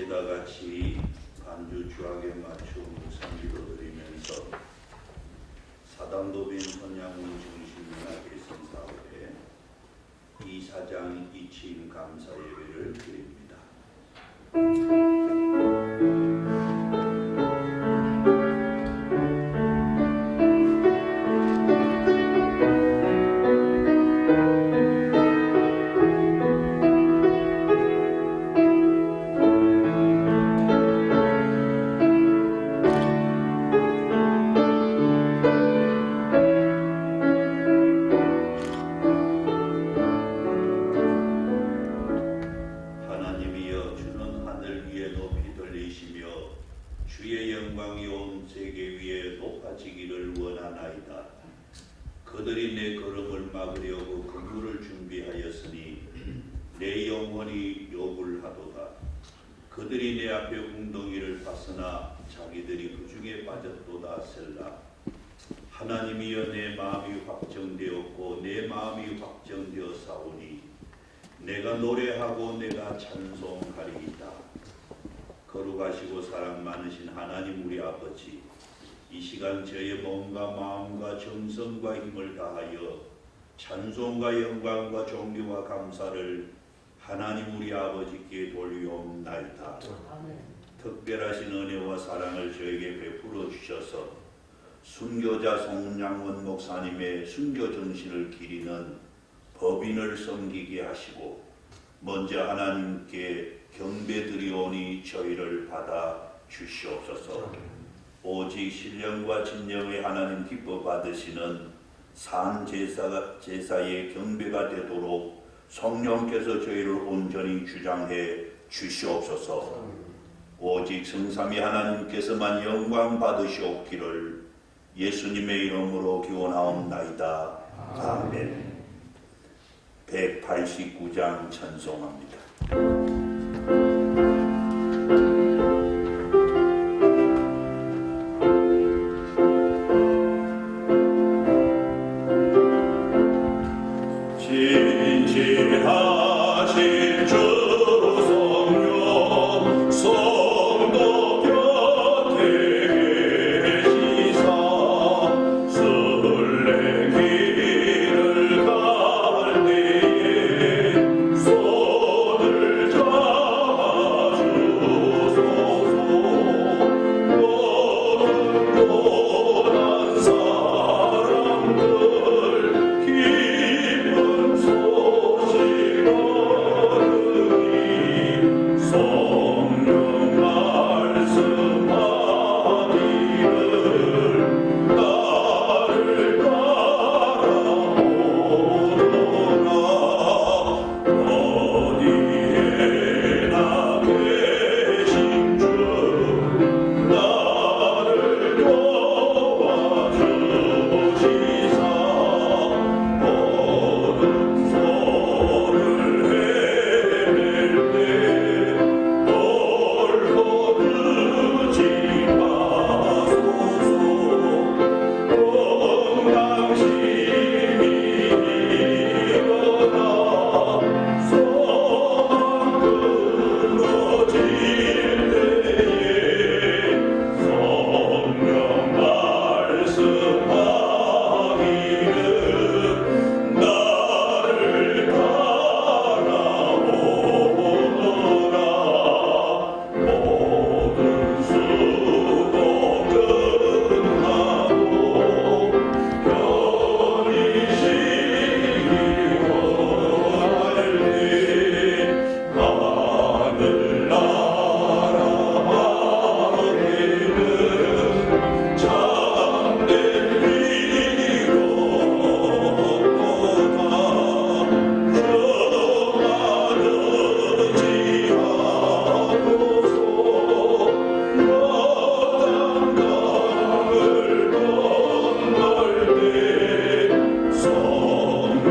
우리 다 같이 반주 주악에 맞춰 묵상기도 드리면서 사당도빈 선양문 정신문화 개성사업회 이사장 이치임 감사 예배를 드립니다. 하나님이여 주는 하늘 위에 높이 들리시며 주의 영광이 온 세계 위에 높아지기를 원하나이다. 그들이 내 걸음을 막으려고 그물을 준비하였으니 내 영혼이 욕을 하도다. 그들이 내 앞에 웅덩이를 봤으나 자기들이 그 중에 빠졌도다. 셀라. 하나님이여 내 마음이 확정되었고 내 마음이 확정되었사오니 내가 노래하고 내가 찬송하리이다. 거룩하시고 사랑 많으신 하나님 우리 아버지, 이 시간 저의 몸과 마음과 정성과 힘을 다하여 찬송과 영광과 존귀와 감사를 하나님 우리 아버지께 돌리옵나이다. 특별하신 은혜와 사랑을 저에게 베풀어 주셔서 순교자 송양원 목사님의 순교 정신을 기리는 법인을 섬기게 하시고 먼저 하나님께 경배드리오니 저희를 받아 주시옵소서. 오직 신령과 진정의 하나님 기뻐 받으시는 산 제사의 경배가 되도록 성령께서 저희를 온전히 주장해 주시옵소서. 오직 성삼위 하나님께서만 영광 받으시옵기를 예수님의 이름으로 기원하옵나이다. 아멘. 189장 찬송합니다. 진지하신 주 성령 성도 곁에 계시사 설레기를 갈 때에 손을 잡아주소서. 고난 사람들 기쁜 소식 얻으니 성령 말씀하기를 나를 따라오너라. 어디에나 계신 주 나를 도와주시사 모든 소를 헤맬 때 홀로 두지 마소서. 건강심이 일어나 소망 끊어질 때에 성령 말씀하기를 나를 따라오너라. 모든 수고 끝나고 편히 쉬기 원할 때 하늘나라 하늘은 참된 위로보다 평안하지 하고서 요단강을 건널 때 성령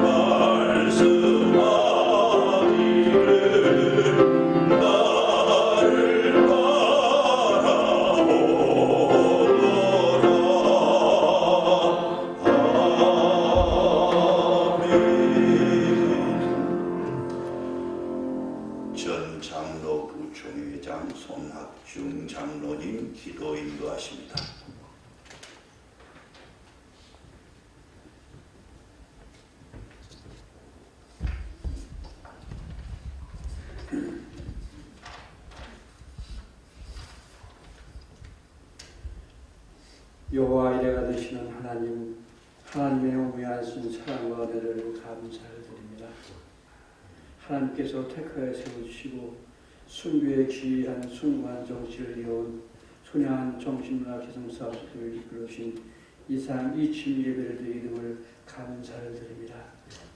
말씀하기를 나를 따라오너라. 아멘. 전 장로 부주 총회장 손학중 장로님 기도 인도하십니다. 여호와 이레가 되시는 하나님, 하나님의 무한하신 사랑과 은혜를 감사를 드립니다. 하나님께서 택하여 세워주시고 순교의 귀한 숭고한 정치를 이어온 손양한 정신문화 개성사업들을 이끌으신 이상 이침 예배를 드림을 감사를 드립니다.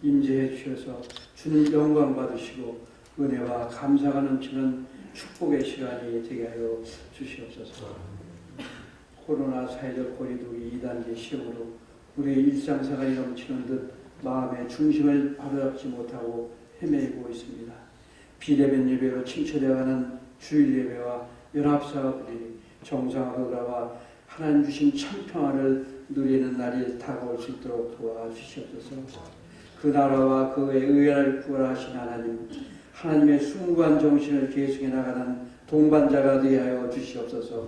임재해 주셔서 주님 영광 받으시고 은혜와 감사가 넘치는 축복의 시간이 되게 하여 주시옵소서. 코로나 사회적 거리두기 2단계 시험으로 우리의 일상생활이 넘치는 듯 마음의 중심을 바로잡지 못하고 헤매고 있습니다. 비대면 예배로 침체되어가는 주일 예배와 연합사업들이 정상화로 돌아와 하나님 주신 참평화를 누리는 날이 다가올 수 있도록 도와주시옵소서. 그 나라와 그의 의를 구원하신 하나님, 하나님의 숭고한 정신을 계승해 나가는 동반자가 되게 하여 주시옵소서.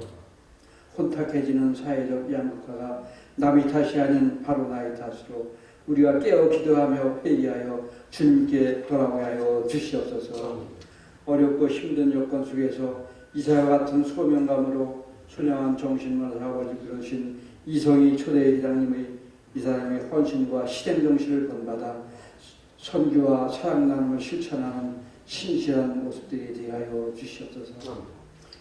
혼탁해지는 사회적 양극화가 남이 탓이 아닌 바로 나의 탓으로 우리가 깨어 기도하며 회개하여 주님께 돌아오게 하여 주시옵소서. 어렵고 힘든 여건 속에서 이사와 같은 소명감으로 선량한 정신과 사업을 이끌으신 이성희 초대회장님의 이사님의 헌신과 실행정신을 본받아 선교와 사랑 나눔을 실천하는 신실한 모습들이 되게 하여 주시옵소서.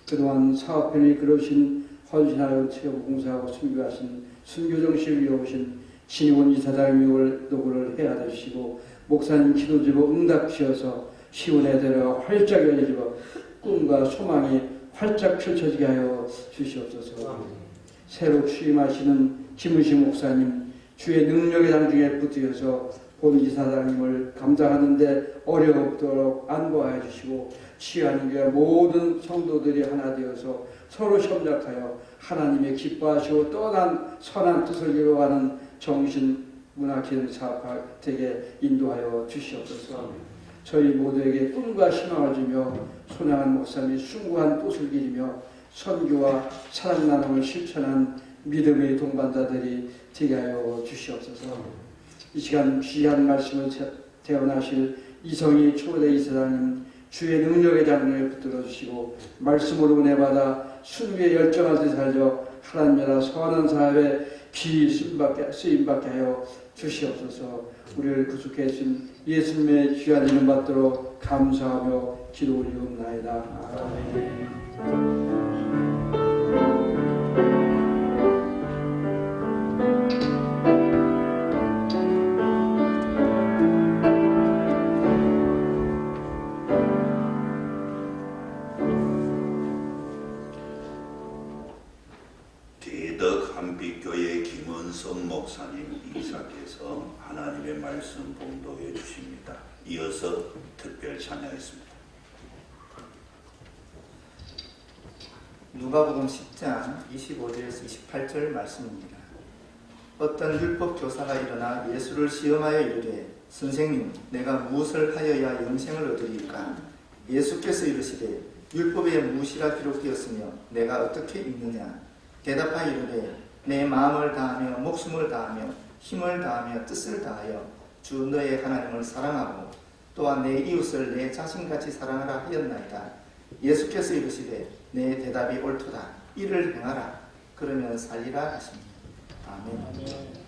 그동안 사업편을 이끌으신 헌신하여 체험 공사하고 순교하신 순교정신을 이어오신 신의원 이사장님을 노고를 해야 되시고 목사님 기도제보 응답지어서 시온의 대로가 활짝 열리고 꿈과 소망이 활짝 펼쳐지게 하여 주시옵소서. 새로 취임하시는 김은식 목사님 주의 능력의 장중에 붙들어서 본지사장님을 감당하는데 어려움없도록 안보하여 주시고 취하는 교회 모든 성도들이 하나 되어서 서로 협력하여 하나님의 기뻐하시고 떠난 선한 뜻을 이루어가는 정신 문화기능 사업화 되게 인도하여 주시옵소서. 저희 모두에게 꿈과 희망을 주며 손양한 목사님이 숭고한 뜻을 기리며 선교와 사랑 나눔을 실천한 믿음의 동반자들이 되게 하여 주시옵소서. 이 시간 귀한 말씀을 대언하실 이성희 초대 이사장님 주의 능력의 장로에 붙들어 주시고 말씀으로 은혜받아 순교에 열정할 때 살려 하나님 나라 선한 사업에 쓰임받게 하여 주시옵소서. 우리를 구속해 주신 예수님의 귀한 이름 받도록 감사하며 기도 올리옵나이다. 아멘. 대덕 한빛교회 김은성 목사님 이사께서 하나님의 말씀 봉독해 주십니다. 이어서 특별 찬양했습니다. 누가복음 10장 25절에서 28절 말씀입니다. 어떤 율법 교사가 일어나 예수를 시험하여 이르되 선생님 내가 무엇을 하여야 영생을 얻으리까? 예수께서 이르시되 율법에 무엇이라 기록되었으며 내가 어떻게 읽느냐? 대답하여 이르되 내 마음을 다하며 목숨을 다하며 힘을 다하며 뜻을 다하여 주 너의 하나님을 사랑하고 또한 내 이웃을 내 자신같이 사랑하라 하였나이다. 예수께서 이르시되 내 대답이 옳도다. 이를 행하라. 그러면 살리라 하십니다. 아멘.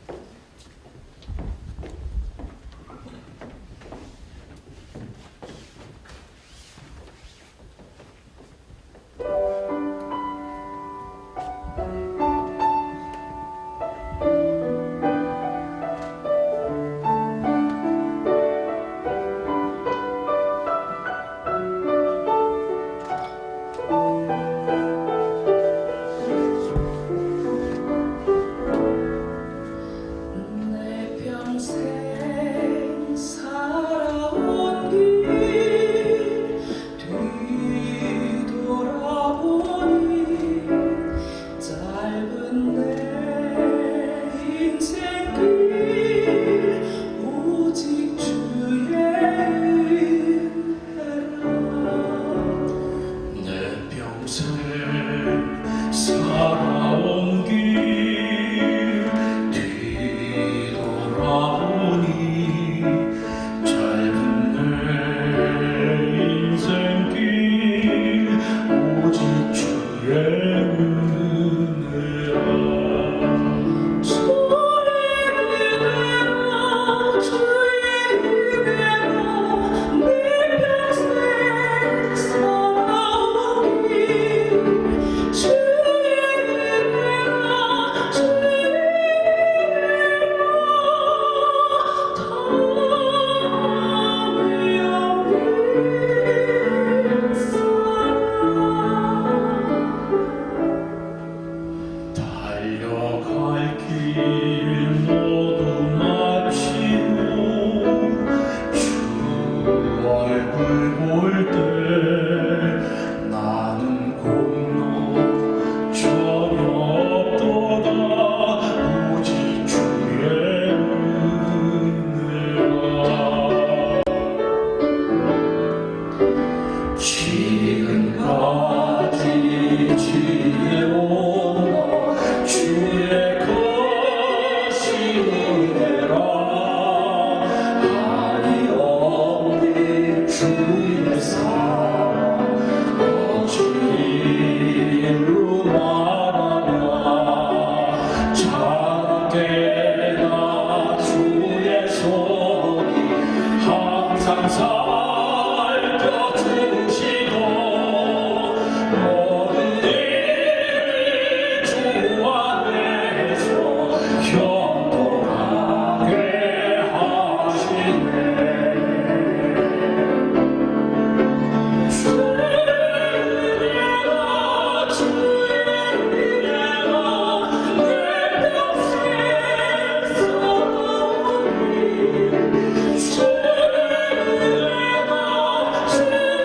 얼굴 볼 때 나는 공로 전혀 없도다 오직 주의 은혜라. 지금까지 지내온 주의 것이 은혜라. 한이 없는 주의 사랑 어찌로 말하나. 작게나 주의 손이 항상 살펴주시고 모든 일 주 안에서 형통하게 하시네. 주의 은혜가 주의 은혜가 내 평생 쌓아오니. 주의 은혜가 주의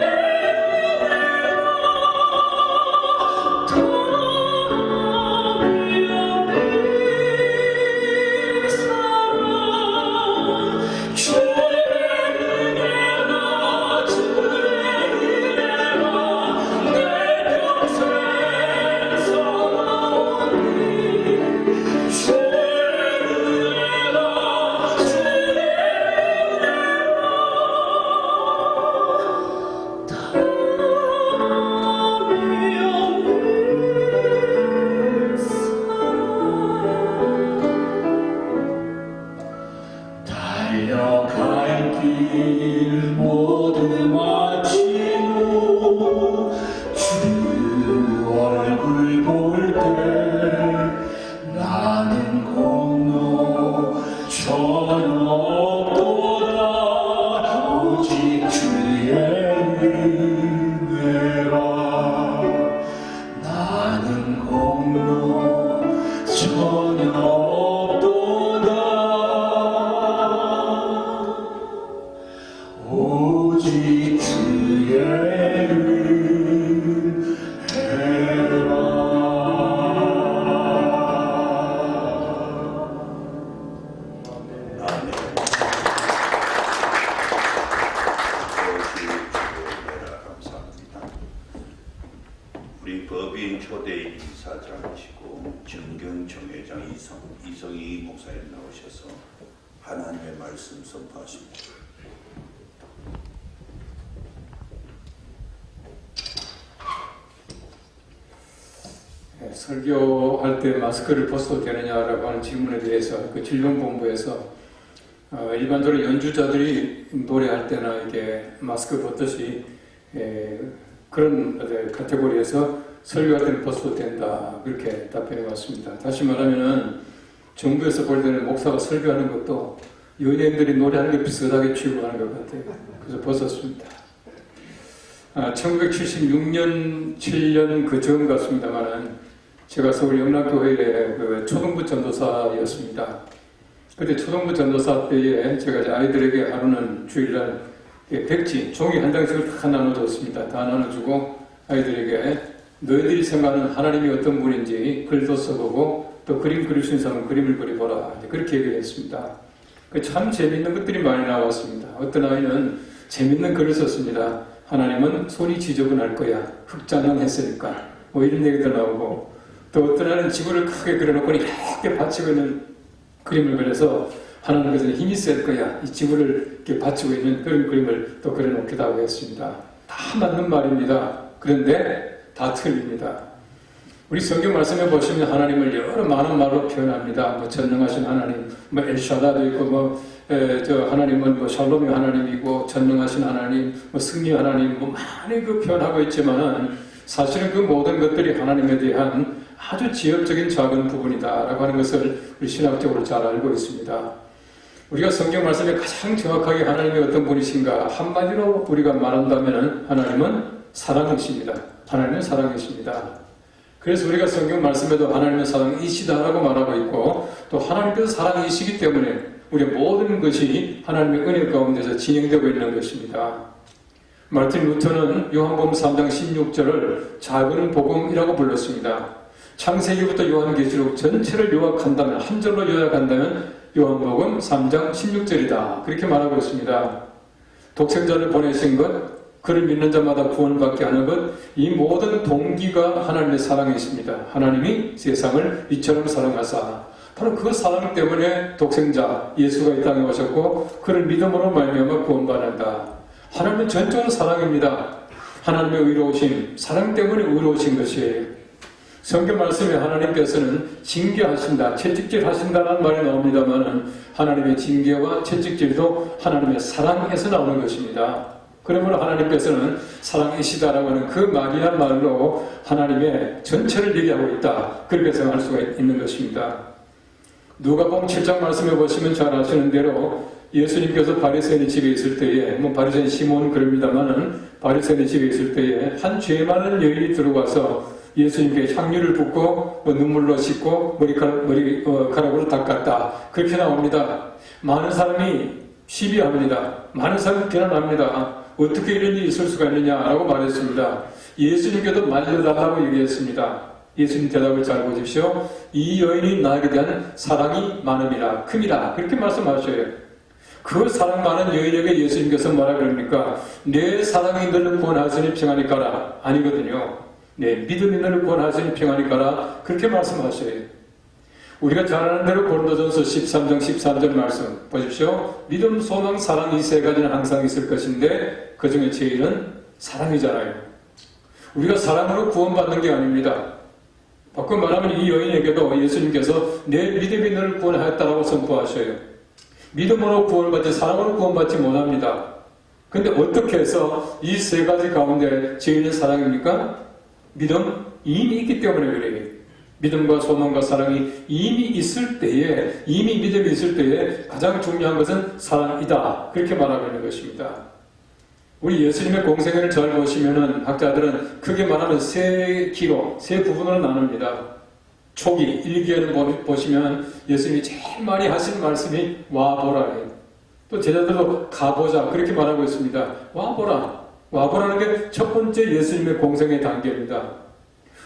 달려갈 길 모두 마치고 주 얼굴 볼 때 나는 공로 전혀 없도다 오직 주의 은혜라. 나는 공로 전혀 없도다 오직 주의 아멘. 감사합니다. 우리 법인 초대 이사장이시고 정경정회장 이성희 목사님 나오셔서 하나님의 말씀 선포하십니다. 설교할 때 마스크를 벗어도 되느냐라고 하는 질문에 대해서 그 질병본부에서 일반적으로 연주자들이 노래할 때나 이게 마스크 벗듯이 그런 카테고리에서 설교할 때는 벗어도 된다 그렇게 답변해 왔습니다. 다시 말하면은 정부에서 볼 때는 목사가 설교하는 것도 연예인들이 노래하는 게 비슷하게 취급하는 것 같아요. 그래서 벗었습니다. 1976년, 7년 그 전 같습니다만은 제가 서울 영락교회의 그 초등부 전도사였습니다. 그때 초등부 전도사 때에 제가 이제 아이들에게 하루는 주일날 백지, 종이 한 장씩을 다 나눠줬습니다. 다 나눠주고 아이들에게 너희들이 생각하는 하나님이 어떤 분인지 글도 써보고 또 그림 그리신 사람은 그림을 그려보라. 그렇게 얘기를 했습니다. 참 재밌는 것들이 많이 나왔습니다. 어떤 아이는 재밌는 글을 썼습니다. 하나님은 손이 지저분할 거야. 흑장형했으니까. 뭐 이런 얘기도 나오고 또 어떤 아이는 지구를 크게 그려놓고 이렇게 받치고 있는 그림을 그려서 하나님께서는 힘이 셀 거야. 이 지구를 이렇게 받치고 있는 그런 그림을 또 그려놓기도 하고 했습니다. 다 맞는 말입니다. 그런데 다 틀립니다. 우리 성경 말씀에 보시면 하나님을 여러 많은 말로 표현합니다. 뭐 전능하신 하나님, 뭐 엘샤다도 있고 하나님은 뭐 샬롬의 하나님이고 전능하신 하나님, 뭐 승리 하나님, 뭐 많이 그 표현하고 있지만은 사실은 그 모든 것들이 하나님에 대한 아주 지엽적인 작은 부분이다라고 하는 것을 우리 신학적으로 잘 알고 있습니다. 우리가 성경 말씀에 가장 정확하게 하나님이 어떤 분이신가 한마디로 우리가 말한다면 하나님은 사랑이십니다. 하나님은 사랑이십니다. 그래서 우리가 성경 말씀에도 하나님은 사랑이시다라고 말하고 있고 또 하나님께서 사랑이시기 때문에 우리의 모든 것이 하나님의 은혜 가운데서 진행되고 있는 것입니다. 마르틴 루터는 요한복음 3장 16절을 작은 복음이라고 불렀습니다. 창세기부터 요한계시록 전체를 요약한다면, 한 절로 요약한다면 요한복음 3장 16절이다. 그렇게 말하고 있습니다. 독생자를 보내신 것, 그를 믿는 자마다 구원받게 하는 것, 이 모든 동기가 하나님의 사랑에 있습니다. 하나님이 세상을 이처럼 사랑하사, 바로 그 사랑 때문에 독생자 예수가 이 땅에 오셨고 그를 믿음으로 말미암아 구원받는다. 하나님은 전적으로 사랑입니다. 하나님의 의로우심, 사랑 때문에 의로우신 것이에요. 성경 말씀에 하나님께서는 징계하신다, 채찍질하신다는 말이 나옵니다만 하나님의 징계와 채찍질도 하나님의 사랑에서 나오는 것입니다. 그러므로 하나님께서는 사랑이시다라고 하는 그 말이란 말로 하나님의 전체를 얘기하고 있다. 그렇게 생각할 수가 있는 것입니다. 누가복음 7장 말씀해 보시면 잘 아시는 대로 예수님께서 바리새인의 집에 있을 때에, 바리새인 시몬은 그럽니다마는 바리새인의 집에 있을 때에 한 죄 많은 여인이 들어와서 예수님께 향유를 붓고 눈물로 씻고 머리카락으로 닦았다. 그렇게 나옵니다. 많은 사람이 시비합니다. 많은 사람이 비난합니다. 어떻게 이런 일이 있을 수가 있느냐라고 말했습니다. 예수님께도 말려달라고 얘기했습니다. 예수님 대답을 잘 보십시오. 이 여인이 나에게 대한 사랑이 많음이라, 큼이라, 그렇게 말씀하셔요. 그 사랑 많은 여인에게 예수님께서 뭐라 그럽니까? 내 사랑이 너를 구원하시니 평안히 가라. 아니거든요. 내 믿음이 너를 구원하시니 평안히 가라. 그렇게 말씀하셔요. 우리가 잘 아는 대로 고린도전서 13장 13절 말씀 보십시오. 믿음, 소망, 사랑 이 세 가지는 항상 있을 것인데 그 중에 제일은 사랑이잖아요. 우리가 사랑으로 구원받는 게 아닙니다. 바꿔 말하면 이 여인에게도 예수님께서 내 믿음이 너를 구원하였다라고 선포하셔요. 믿음으로 구원받지 사랑으로 구원받지 못합니다. 근데 어떻게 해서 이 세 가지 가운데 제일은 사랑입니까? 믿음? 이미 있기 때문에 그래요. 믿음과 소망과 사랑이 이미 있을 때에, 이미 믿음이 있을 때에 가장 중요한 것은 사랑이다. 그렇게 말하고 있는 것입니다. 우리 예수님의 공생애를 잘 보시면은 학자들은 크게 말하면 세 부분으로 나눕니다. 초기 1기에는 보시면 예수님이 제일 많이 하시는 말씀이 와보라예요. 또 제자들도 가보자 그렇게 말하고 있습니다. 와보라는 게 첫 번째 예수님의 공생애 단계입니다.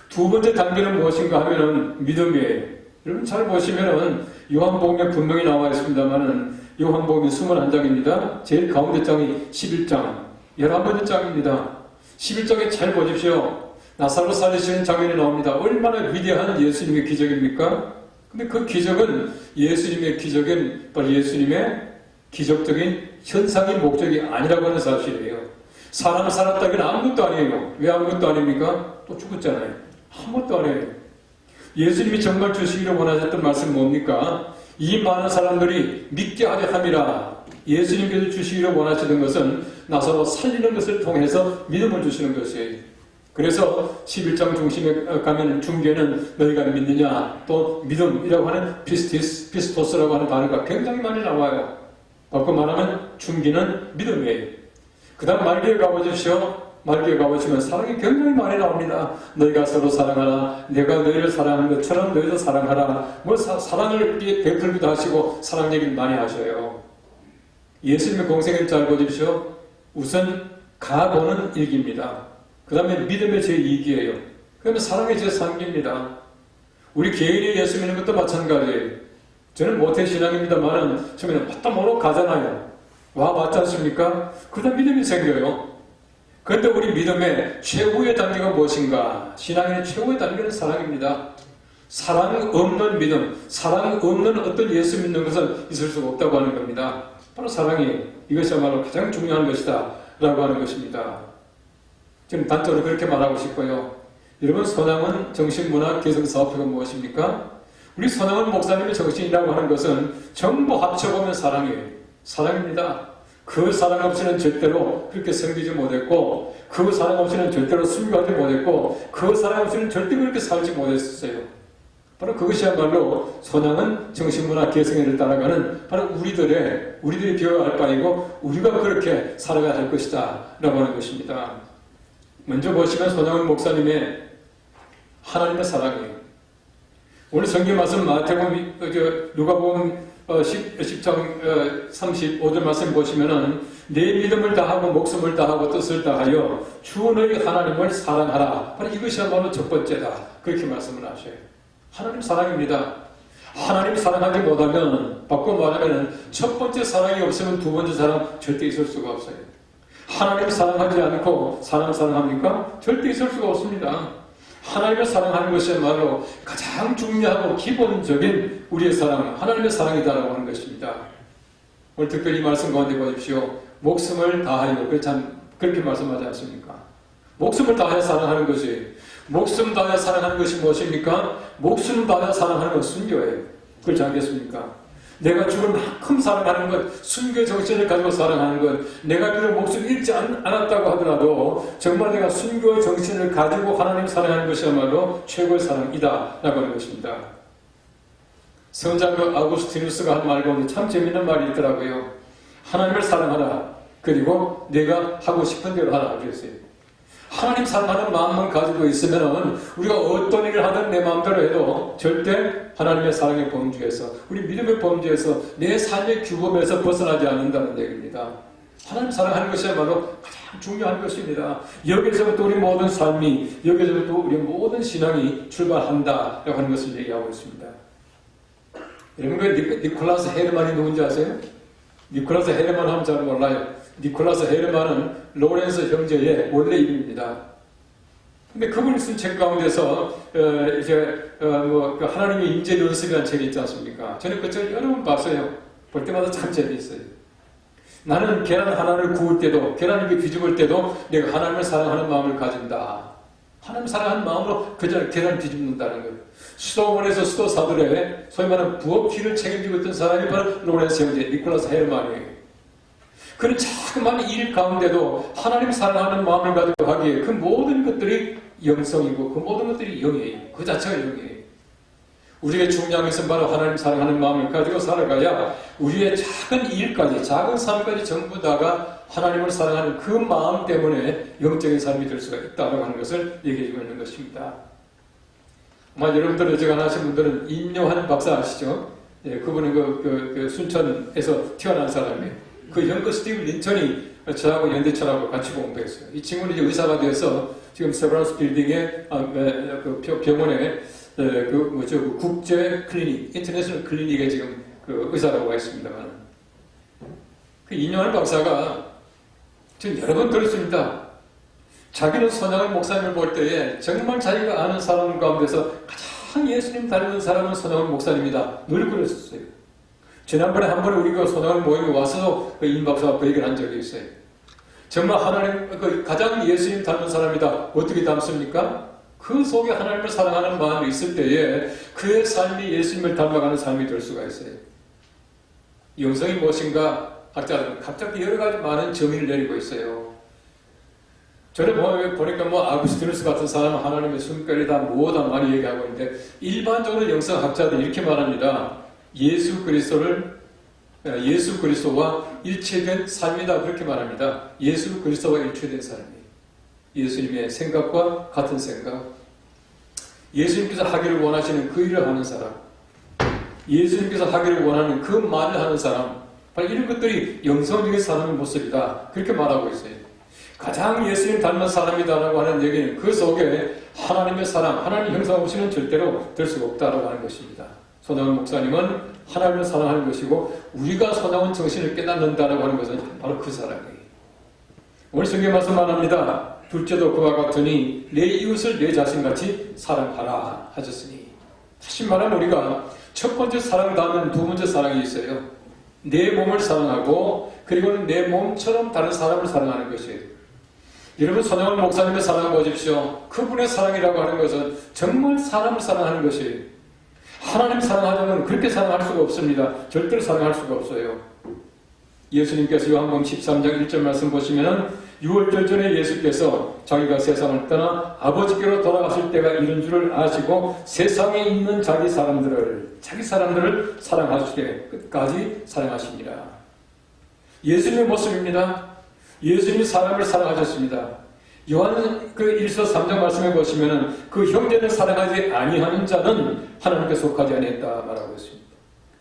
두 번째 단계는 무엇인가 하면은 믿음이에요. 여러분 잘 보시면은 요한복음에 분명히 나와 있습니다만은 요한복음이 21장입니다. 제일 가운데 장이 11장, 11번째 장입니다. 11장에 잘 보십시오. 나사로 살리시는 장면이 나옵니다. 얼마나 위대한 예수님의 기적입니까? 근데 그 기적은 예수님의 기적은 바로 예수님의 기적적인 현상의 목적이 아니라고 하는 사실이에요. 사람 살았다기는 아무것도 아니에요. 왜 아무것도 아닙니까? 또 죽었잖아요. 아무것도 아니에요. 예수님이 정말 주시기를 원하셨던 말씀은 뭡니까? 이 많은 사람들이 믿게 하려 함이라. 예수님께서 주시기를 원하시던 것은 나사로 살리는 것을 통해서 믿음을 주시는 것이에요. 그래서 11장 중심에 가면 중계는 너희가 믿느냐 또 믿음이라고 하는 피스토스라고 하는 단어가 굉장히 많이 나와요. 바꿔 말하면 중기는 믿음이에요. 그 다음 말기에 가보십시오. 말기에 가보시면 사랑이 굉장히 많이 나옵니다. 너희가 서로 사랑하라. 내가 너희를 사랑하는 것처럼 너희도 사랑하라. 사랑을 베풀기도 하시고 사랑 얘기를 많이 하셔요. 예수님의 공생애를 잘 보십시오. 우선 가보는 1기입니다. 그 다음에 믿음의 제2기예요. 그 다음에 사랑의 제3기입니다. 우리 개인이 예수 믿는 것도 마찬가지예요. 저는 모태신앙입니다만은 처음에는 왔다 모로 가잖아요. 와봤지 않습니까? 그 다음 믿음이 생겨요. 그런데 우리 믿음의 최후의 단계가 무엇인가? 신앙의 최후의 단계는 사랑입니다. 사랑 없는 믿음, 사랑 없는 어떤 예수 믿는 것은 있을 수가 없다고 하는 겁니다. 바로 사랑이 이것이야말로 가장 중요한 것이다 라고 하는 것입니다. 지금 단적으로 그렇게 말하고 싶고요. 여러분, 손양은 정신문화 개성사업회가 무엇입니까? 우리 손양은 목사님의 정신이라고 하는 것은 전부 합쳐보면 사랑이에요. 사랑입니다. 그 사랑 없이는 절대로 그렇게 섬기지 못했고, 그 사랑 없이는 절대로 순교하지 못했고, 그 사랑 없이는 절대 그렇게 살지 못했어요. 바로 그것이야말로 손양은 정신문화 개성회를 따라가는 바로 우리들이 배워야 할 바이고 우리가 그렇게 살아가야 할 것이다 라고 하는 것입니다. 먼저 보시면 손양은 목사님의 하나님의 사랑이에요. 오늘 성경 말씀 누가복음 10장 35절 말씀 보시면은 내 믿음을 다하고 목숨을 다하고 뜻을 다하여 주 너희 하나님을 사랑하라. 바로 이것이야말로 첫 번째다. 그렇게 말씀을 하셔요. 하나님 사랑입니다. 하나님 사랑하지 못하면, 바꿔 말하면 첫 번째 사랑이 없으면 두 번째 사랑 절대 있을 수가 없어요. 하나님 사랑하지 않고 사랑합니까? 절대 있을 수가 없습니다. 하나님을 사랑하는 것이야말로 가장 중요하고 기본적인 우리의 사랑, 하나님의 사랑이다라고 하는 것입니다. 오늘 특별히 이 말씀 가운데 보십시오. 목숨을 다하여, 그렇게 말씀하지 않습니까? 목숨을 다하여 사랑하는 것이, 목숨 다하여 사랑하는 것이 무엇입니까? 목숨 다하여 사랑하는 것은 순교예요. 그렇지 않겠습니까? 내가 죽을 만큼 사랑하는 것, 순교의 정신을 가지고 사랑하는 것, 내가 그를 목숨 잃지 않았다고 하더라도 정말 내가 순교의 정신을 가지고 하나님 사랑하는 것이야말로 최고의 사랑이다 라고 하는 것입니다. 선장교 아우구스티누스가 한 말 가운데 참 재밌는 말이 있더라고요. 하나님을 사랑하라. 그리고 내가 하고 싶은 대로 하라 그랬어요. 하나님 사랑하는 마음만 가지고 있으면 우리가 어떤 일을 하든 내 마음대로 해도 절대 하나님의 사랑의 범주에서, 우리 믿음의 범주에서, 내 삶의 규범에서 벗어나지 않는다는 얘기입니다. 하나님 사랑하는 것이야말로 가장 중요한 것입니다. 여기서부터 우리 모든 삶이, 여기서부터 우리 모든 신앙이 출발한다라고 하는 것을 얘기하고 있습니다. 여러분, 그 니콜라스 헤르만이 누군지 아세요? 니콜라스 헤르만 하면 잘 몰라요. 니콜라스 헤르만은 로렌스 형제의 원래 이름입니다. 근데 그분이 쓴 책 가운데서 그 하나님의 인재 연습이라는 책이 있지 않습니까? 저는 그 책을 여러 번 봤어요. 볼 때마다 참 재미있어요. 나는 계란 하나를 구울 때도, 계란을 뒤집을 때도 내가 하나님을 사랑하는 마음을 가진다. 하나님 사랑하는 마음으로 그저 계란을 뒤집는다는 거예요. 수도원에서 수도사들의 소위 말하는 부업기를 책임지고 있던 사람이 바로 로렌스 형제, 니콜라스 헤르만이에요. 그런 자그마한 일 가운데도 하나님 사랑하는 마음을 가지고 하기에 그 모든 것들이 영성이고 그 모든 것들이 영이에요. 그 자체가 영이에요. 우리의 중요한 것은 바로 하나님 사랑하는 마음을 가지고 살아가야 우리의 작은 일까지, 작은 삶까지 전부 다가 하나님을 사랑하는 그 마음 때문에 영적인 삶이 될 수가 있다고 하는 것을 얘기해주고 있는 것입니다. 아마 여러분들 어지간하신 분들은 임요한 박사 아시죠? 예, 그분은 그 순천에서 태어난 사람이에요. 그 형그 스티브 린턴이 저하고 연대철하고 같이 공부했어요. 이 친구는 이제 의사가 되어서 지금 세브란스 빌딩의 그 병원에 그 국제 클리닉, 인터내셔널 클리닉에 지금 그 의사라고 가 있습니다만, 그 이뇨한 박사가 지금 여러 번 들었습니다. 자기는 손양원 목사님을 볼 때에 정말 자기가 아는 사람 가운데서 가장 예수님 닮은 사람은 손양원 목사님이다. 늘 그랬었어요. 지난번에 한 번에 우리가 손양원 모임에 와서 그 임 박사가 그 얘기를 한 적이 있어요. 정말 하나님, 가장 예수님 닮은 사람이다. 어떻게 닮습니까? 그 속에 하나님을 사랑하는 마음이 있을 때에 그의 삶이 예수님을 닮아가는 삶이 될 수가 있어요. 영성이 무엇인가? 학자들은 갑자기 여러 가지 많은 정의를 내리고 있어요. 저는 보니까 아구스티누스 같은 사람은 하나님의 숨결이다, 뭐다 많이 얘기하고 있는데, 일반적으로 영성학자들이 이렇게 말합니다. 예수 그리스도와 일체된 삶이다, 그렇게 말합니다. 예수 그리스도와 일체된 삶이에요. 예수님의 생각과 같은 생각, 예수님께서 하기를 원하시는 그 일을 하는 사람, 예수님께서 하기를 원하는 그 말을 하는 사람, 바로 이런 것들이 영성적인 사람의 모습이다, 그렇게 말하고 있어요. 가장 예수님 닮은 사람이다라고 하는 얘기는 그 속에 하나님의 사랑, 하나님 형상 없이는 절대로 될 수가 없다라고 하는 것입니다. 손양원 목사님은 하나님을 사랑하는 것이고, 우리가 손양원 정신을 깨닫는다라고 하는 것은 바로 그 사랑이에요. 오늘 성경 말씀 말합니다. 둘째도 그와 같으니 내 이웃을 내 자신같이 사랑하라 하셨으니, 다시 말하면 우리가 첫 번째 사랑 다음에는 두 번째 사랑이 있어요. 내 몸을 사랑하고, 그리고는 내 몸처럼 다른 사람을 사랑하는 것이에요. 여러분, 손양원 목사님의 사랑을 보십시오. 그분의 사랑이라고 하는 것은 정말 사람을 사랑하는 것이에요. 하나님 사랑하자면 그렇게 사랑할 수가 없습니다. 절대로 사랑할 수가 없어요. 예수님께서 요한복음 13장 1절 말씀 보시면은 6월절 전에 예수께서 자기가 세상을 떠나 아버지께로 돌아가실 때가 이른 줄을 아시고 세상에 있는 자기 사람들을 사랑하시되 끝까지 사랑하시니라. 예수님의 모습입니다. 예수님이 사람을 사랑하셨습니다. 요한 그 1서 3장 말씀해 보시면은 그 형제를 사랑하지 아니하는 자는 하나님께 속하지 아니했다 말하고 있습니다.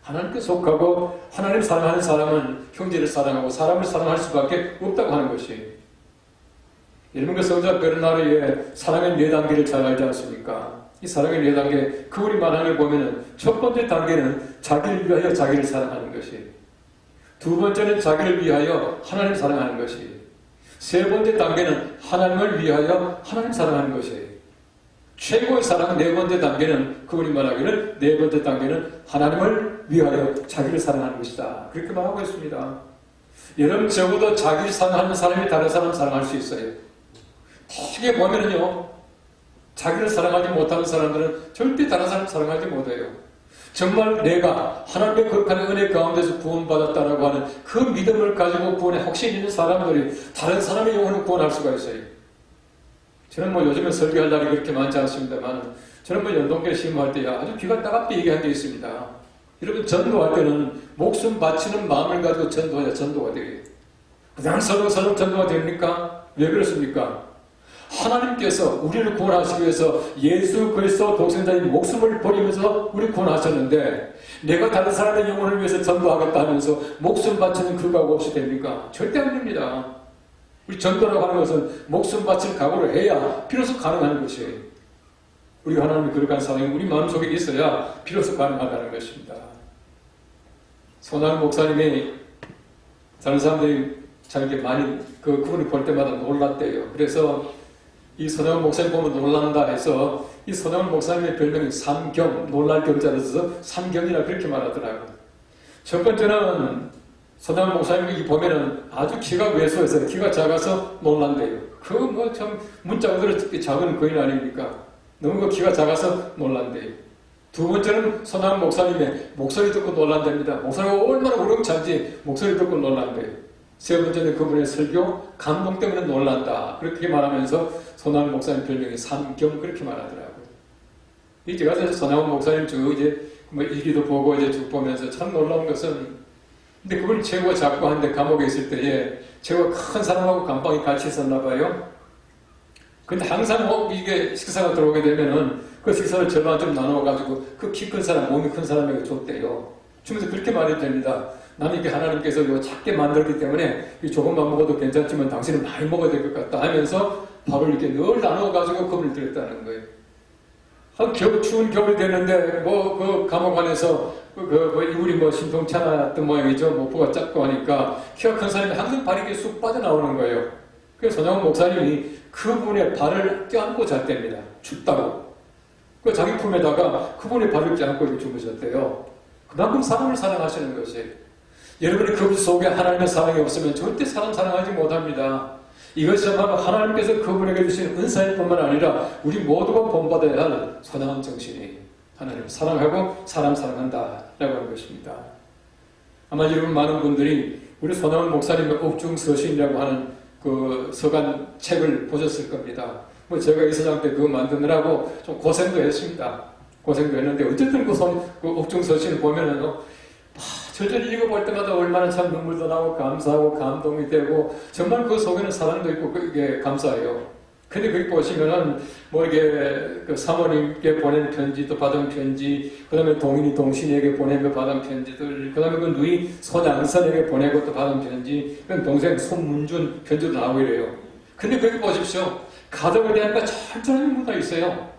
하나님께 속하고 하나님 사랑하는 사람은 형제를 사랑하고 사람을 사랑할 수밖에 없다고 하는 것이. 여러분 그 성자 베르나르의 사랑의 4단계를 잘 알지 않습니까? 이 사랑의 4단계, 그분이 말하는 걸 보면은 첫 번째 단계는 자기를 위하여 자기를 사랑하는 것이, 두 번째는 자기를 위하여 하나님 사랑하는 것이, 세 번째 단계는 하나님을 위하여 하나님 사랑하는 것이, 최고의 사랑은 네 번째 단계는 그분이 말하기를 네 번째 단계는 하나님을 위하여 자기를 사랑하는 것이다. 그렇게 말하고 있습니다. 여러분 적어도 자기를 사랑하는 사람이 다른 사람 사랑할 수 있어요. 어떻게 보면은요, 자기를 사랑하지 못하는 사람들은 절대 다른 사람 사랑하지 못해요. 정말 내가 하나님의 거룩한 은혜 가운데서 구원받았다라고 하는 그 믿음을 가지고 구원에 확신 있는 사람들이 다른 사람의 영혼을 구원할 수가 있어요. 저는 뭐 요즘에 설교할 날이 그렇게 많지 않습니다만, 저는 뭐 연동교회 시험할 때 아주 귀가 따갑게 얘기한 게 있습니다. 여러분 전도할 때는 목숨 바치는 마음을 가지고 전도해야 전도가 되게. 그냥 서로 전도가 됩니까? 왜 그렇습니까? 하나님께서 우리를 구원하시기 위해서 예수 그리스도 독생자의 목숨을 버리면서 우리를 구원하셨는데, 내가 다른 사람의 영혼을 위해서 전도하겠다 하면서 목숨 바치는 그 각오 없이 됩니까? 절대 안 됩니다. 우리 전도라고 하는 것은 목숨 바칠 각오를 해야 비로소 가능한 것이에요. 우리가 하나님의 거룩한 사랑이 우리 마음속에 있어야 비로소 가능하다는 것입니다. 손아람 목사님이 다른 사람들이 자기 많이 그분을 볼 때마다 놀랐대요. 그래서 이 손아람 목사님 보면 놀란다 해서 이 손아람 목사님의 별명이 삼경, 놀랄 경자를 써서 삼경이라 그렇게 말하더라고요. 첫 번째는 손아람 목사님이 보면은 아주 키가 왜소해서 키가 작아서 놀란대요. 그 뭐 참 문자 그대로 작은 거인 아닙니까? 너무 그 키가 작아서 놀란대요. 두 번째는 손아람 목사님의 목소리 듣고 놀란답니다. 목소리가 얼마나 우렁찬지 목소리 듣고 놀란대요. 세 번째는 그분의 설교 감동 때문에 놀란다. 그렇게 말하면서 손아람 목사님 별명이 삼경 그렇게 말하더라고요. 이 제가 사실 손아람 목사님 쭉 이제 뭐 일기도 보고 이제 쭉 보면서 참 놀라운 것은, 근데 그분이 최고가 작고 한데 감옥에 있을 때에 최고가 큰 사람하고 감방에 같이 있었나 봐요. 근데 항상 이게 식사가 들어오게 되면은 그 식사를 절반 좀 나눠가지고 그 키 큰 사람, 몸이 큰 사람에게 줬대요. 주면서 그렇게 말해도 됩니다. 나는 이게 하나님께서 이거 작게 만들기 때문에 조금만 먹어도 괜찮지만 당신은 많이 먹어야 될 것 같다 하면서 밥을 이렇게 늘 나눠가지고 그분을 드렸다는 거예요. 한 추운 겨울이 됐는데 그 감옥 안에서 이불이 신통치 않았던 모양이죠. 부가 작고 하니까 키가 큰 사람이 항상 발이 이렇게 쑥 빠져나오는 거예요. 그래서 손양원 목사님이 그분의 발을 껴안고 잤답니다. 춥다고. 그 자기 품에다가 그분의 발을 껴안고 이렇게 주무셨대요. 그만큼 사람을 사랑하시는 것이. 여러분이 그 속에 하나님의 사랑이 없으면 절대 사람 사랑하지 못합니다. 이것이야말로 하나님께서 그분에게 주신 은사일 뿐만 아니라 우리 모두가 본받아야 할 선한 정신이 하나님을 사랑하고 사람 사랑한다 라고 하는 것입니다. 아마 여러분 많은 분들이 우리 손아람 목사님의 옥중서신이라고 하는 그 서간 책을 보셨을 겁니다. 뭐 제가 이사장 때 그거 만드느라고 좀 고생도 했습니다. 고생도 했는데 어쨌든 그 옥중서신을 보면은 저절히 읽어볼 때마다 얼마나 참 눈물도 나고 감사하고 감동이 되고 정말 그 속에는 사랑도 있고 그게 감사해요. 근데 거기 보시면은 뭐 이게 그 사모님께 보낸 편지도 받은 편지, 그 다음에 동인이 동신에게 보내며 받은 편지들, 그 다음에 그 누이 손양선에게 보내고 또 받은 편지, 그 동생 손문준 편지도 나오고 이래요. 근데 거기 보십시오. 가족에 대한 거 철저한 문화 있어요.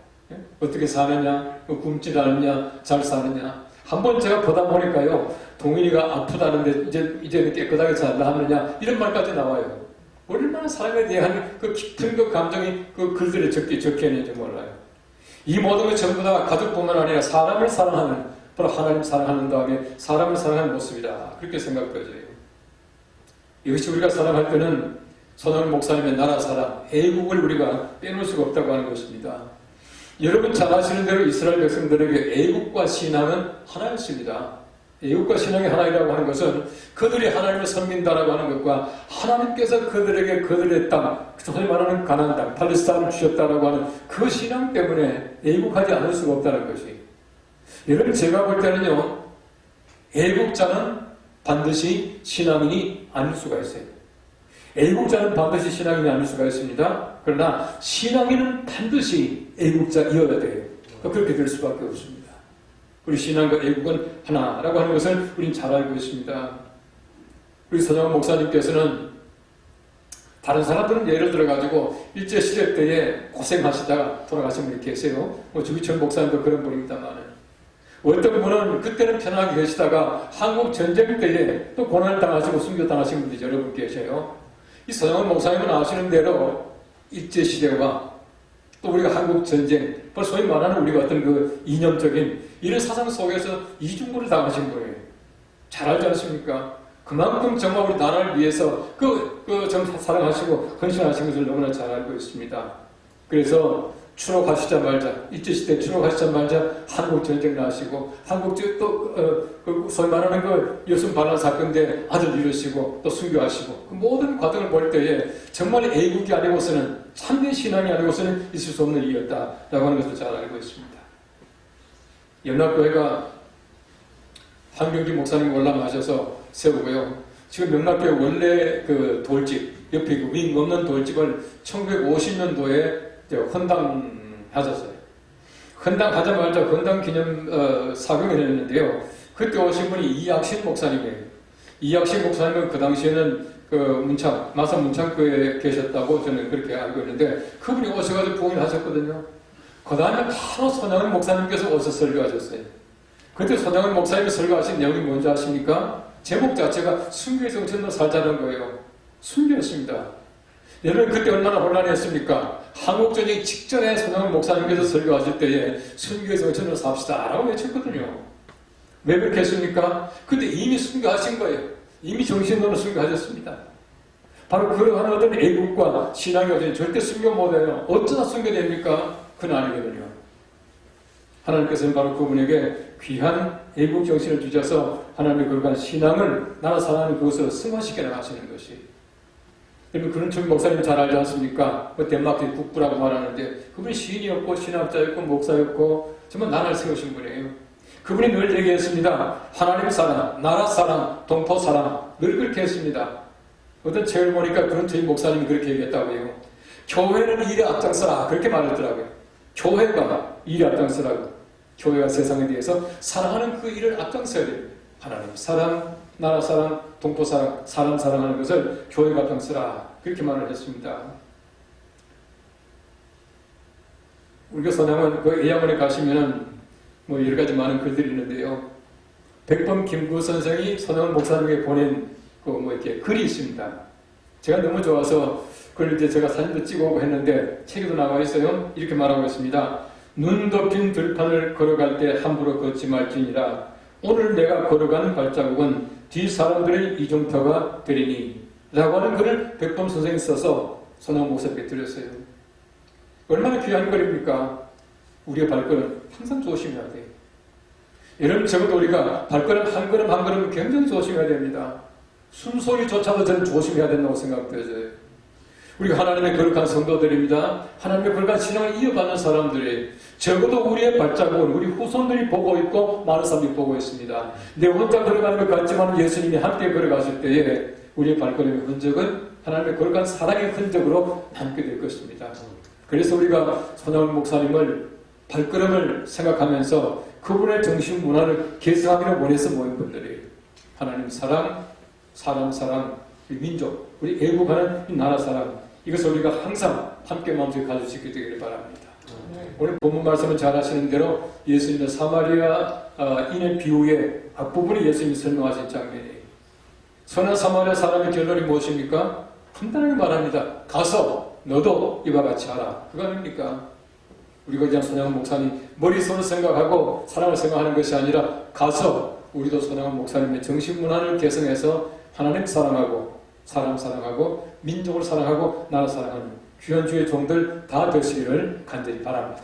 어떻게 사느냐, 굶지 않느냐, 잘 사느냐. 한번 제가 보다 보니까요, 동인이가 아프다는데 이제는 깨끗하게 살라 하느냐 이런 말까지 나와요. 얼마나 사람에 대한 그 깊은 그 감정이 그 글들에 적혀 있는지 몰라요. 이 모든 것 전부 다 가족뿐만 아니라 사람을 사랑하는, 바로 하나님 사랑하는 다음에 사람을 사랑하는 모습이다. 그렇게 생각되어져요. 이것이 우리가 사랑할 때는 손아람 목사님의 나라 사랑, 애국을 우리가 빼놓을 수가 없다고 하는 것입니다. 여러분 잘 아시는 대로 이스라엘 백성들에게 애국과 신앙은 하나였습니다. 애국과 신앙이 하나이라고 하는 것은 그들이 하나님을 섬긴다라고 하는 것과 하나님께서 그들에게 그들의 땅, 소위 말하는 가나안 땅, 팔레스타인을 주셨다라고 하는 그 신앙 때문에 애국하지 않을 수가 없다는 것이. 여러분 제가 볼 때는요, 애국자는 반드시 신앙인이 아닐 수가 있어요. 애국자는 반드시 신앙인이 아닐 수가 있습니다. 그러나 신앙인은 반드시 애국자이어야 돼요. 그렇게 될 수밖에 없습니다. 우리 신앙과 애국은 하나라고 하는 것을 우리는 잘 알고 있습니다. 우리 서장훈 목사님께서는 다른 사람들은 예를 들어가지고 일제시대 때에 고생하시다가 돌아가신 분이 계세요. 주기철 목사님도 그런 분입니다만, 어떤 분은 그때는 편하게 계시다가 한국 전쟁 때에 또 고난을 당하시고 순교당하신 분들이 여러 분 계셔요. 이 서장훈 목사님은 아시는 대로 일제시대와 또 우리가 한국 전쟁, 소위 말하는 우리가 어떤 그 이념적인 이런 사상 속에서 이중구를 당하신 거예요. 잘 알지 않습니까? 그만큼 정말 우리 나라를 위해서 정 사랑하시고 헌신하신 것을 너무나 잘 알고 있습니다. 그래서 추록하시자마자, 일제시대 추록하시자마자 한국 전쟁 나시고, 한국 소위 말하는 그 여순 반란 사건 때 아들 이루시고, 또 순교하시고, 그 모든 과정을 볼 때에 정말 애국이 아니고서는, 참된 신앙이 아니고서는 있을 수 없는 일이었다라고 하는 것을 잘 알고 있습니다. 연합교회가 한경기 목사님 올라가셔서 세우고요. 지금 명락교회 원래 그 돌집, 옆에 그 윙 없는 돌집을 1950년도에 헌당하셨어요. 헌당하자마자 헌당 기념 사경을 했는데요. 그때 오신 분이 이학신 목사님이에요. 이학신 목사님은 그 당시에는 그 마산 문창교회에 계셨다고 저는 그렇게 알고 있는데, 그분이 오셔가지고 부흥을 하셨거든요. 그 다음에 바로 손양은 목사님께서 오셔서 설교하셨어요. 그때 손양은 목사님이 설교하신 내용이 뭔지 아십니까? 제목 자체가 순교의 정신으로 살자는 거예요. 순교였습니다. 여러분 그때 얼마나 혼란했습니까? 한국전쟁 직전에 손양은 목사님께서 설교하실 때에 순교의 정신으로 삽시다 라고 외쳤거든요. 왜 그렇게 했습니까? 그때 이미 순교하신 거예요. 이미 정신으로 순교하셨습니다. 바로 그러한 어떤 애국과 신앙이 어떤 절대 순교 못해요. 어쩌다 순교됩니까? 그건 아니거든요. 하나님께서는 바로 그분에게 귀한 애국 정신을 주셔서 하나님의 그러한 신앙을 나라 사랑하는 그것을 승화시켜 나가시는 것이. 여러분 그런 쪽 목사님 잘 알지 않습니까? 덴마크 국부라고 말하는데 그분이 시인이었고 신학자였고 목사였고 정말 나라를 세우신 분이에요. 그분이 늘 얘기했습니다. 하나님 사랑, 나라 사랑, 동포 사랑 늘 그렇게 했습니다. 어떤 책을 보니까 그런 저희 목사님이 그렇게 얘기했다고요. 교회는 일에 앞장서라 그렇게 말했더라고요. 교회가 일에 앞장서라고. 교회가 세상에 대해서 사랑하는 그 일을 앞장서야 돼요. 하나님 사랑, 나라 사랑, 동포 사랑, 사람 사랑하는 것을 교회가 앞장서라 그렇게 말을 했습니다. 우리가 선양은 그 예양원에 가시면은 여러 가지 많은 글들이 있는데요. 백범 김구 선생이 선양원 목사님에게 보낸 이렇게 글이 있습니다. 제가 너무 좋아서 그걸 이제 제가 사진도 찍어오고 했는데 책에도 나와 있어요. 이렇게 말하고 있습니다. 눈 덮인 들판을 걸어갈 때 함부로 걷지 말지니라. 오늘 내가 걸어가는 발자국은 뒤 사람들의 이중터가 되리니 라고 하는 글을 백범 선생이 써서 선양원 목사님께 드렸어요. 얼마나 귀한 글입니까? 우리의 발걸음 항상 조심해야 돼요. 여러분 적어도 우리가 발걸음 한 걸음 한 걸음 굉장히 조심해야 됩니다. 숨소리조차도 저는 조심해야 된다고 생각되어져요. 우리가 하나님의 거룩한 성도들입니다. 하나님의 거룩한 신앙을 이어받는 사람들이 적어도 우리의 발자국을 우리 후손들이 보고 있고 많은 사람들이 보고 있습니다. 내 혼자 걸어가는 것 같지만 예수님이 함께 걸어가실 때에 우리의 발걸음의 흔적은 하나님의 거룩한 사랑의 흔적으로 남게 될 것입니다. 그래서 우리가 손양원 목사님을 발걸음을 생각하면서 그분의 정신 문화를 계승하기를 원해서 모인 분들이 하나님 사랑, 사람 사랑, 우리 민족, 우리 애국하는 이 나라 사랑 이것을 우리가 항상 함께 마음속에 가질 수 있게 되기를 바랍니다. 오늘 본문 말씀은 잘 아시는 대로 예수님의 사마리아인의 비유의 앞부분에 예수님이 설명하신 장면이에요. 선한 사마리아 사람의 결론이 무엇입니까? 간단하게 말합니다. 가서 너도 이와 같이 하라. 그거 아닙니까? 우리가 그냥 손양원 목사님 머릿속으로 생각하고 사랑을 생각하는 것이 아니라 가서 우리도 손양원 목사님의 정신문화를 개성해서 하나님 사랑하고 사람 사랑하고 민족을 사랑하고 나라 사랑하는 귀한 주의 종들 다 되시기를 간절히 바랍니다.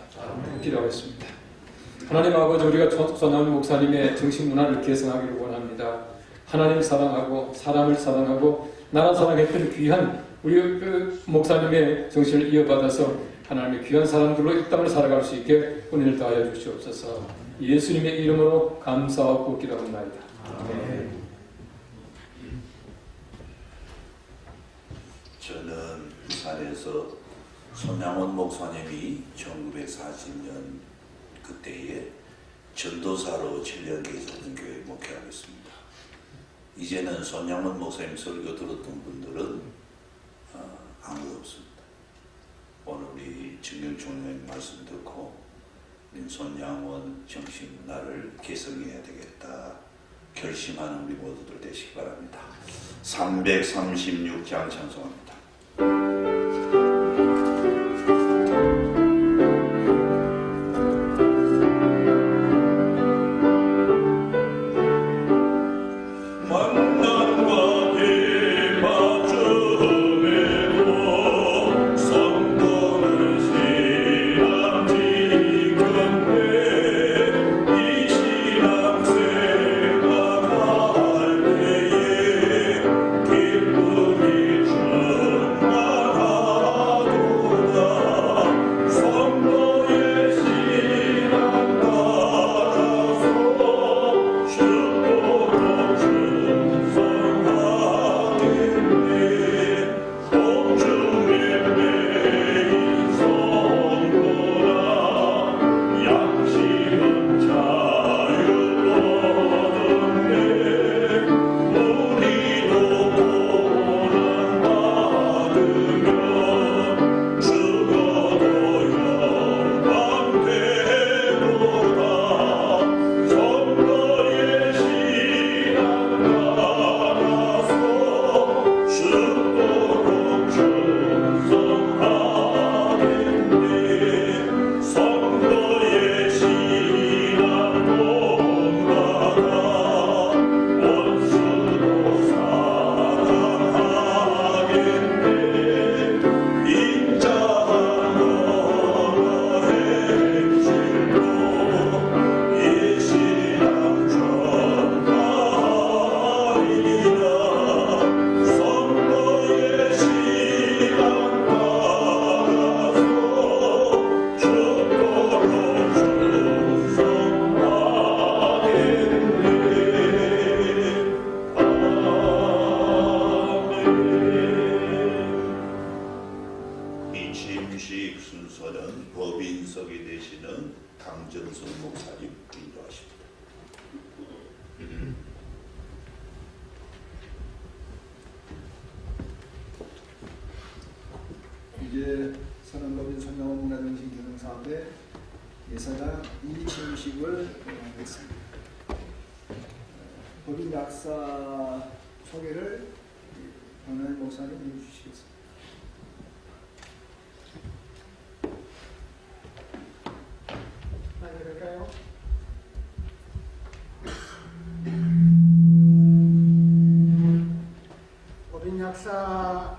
기도하겠습니다. 하나님 아버지 우리가 손양원 목사님의 정신문화를 개성하기를 원합니다. 하나님 사랑하고 사람을 사랑하고 나라 사랑했던 귀한 우리 그 목사님의 정신을 이어받아서 하나님의 귀한 사람들로 이 땅을 살아갈 수 있게 은혜를 다하여 주시옵소서. 예수님의 이름으로 감사하고 기도합니다. 아멘. 저는 부산에서 손양원 목사님이 1940년 그때에 전도사로 7년 계속된 교회 목회하고 있습니다. 이제는 손양원 목사님 설교 들었던 분들은 아무도 없습니다. 오늘 우리 정경총장님 말씀 듣고 손양원 정신문화를 개성해야 되겠다 결심하는 우리 모두들 되시기 바랍니다. 336장 찬송합니다. 취임식 순서는 법인석이 되시는 강정선 목사님 인도하십니다. 이제 선언법인 손양원 문화정신 교정사업회 예사장 이취임식을 하겠습니다. 법인 약사 소개를 박나일 목사님 해주시겠습니다. 그럴까요? 법인 약사는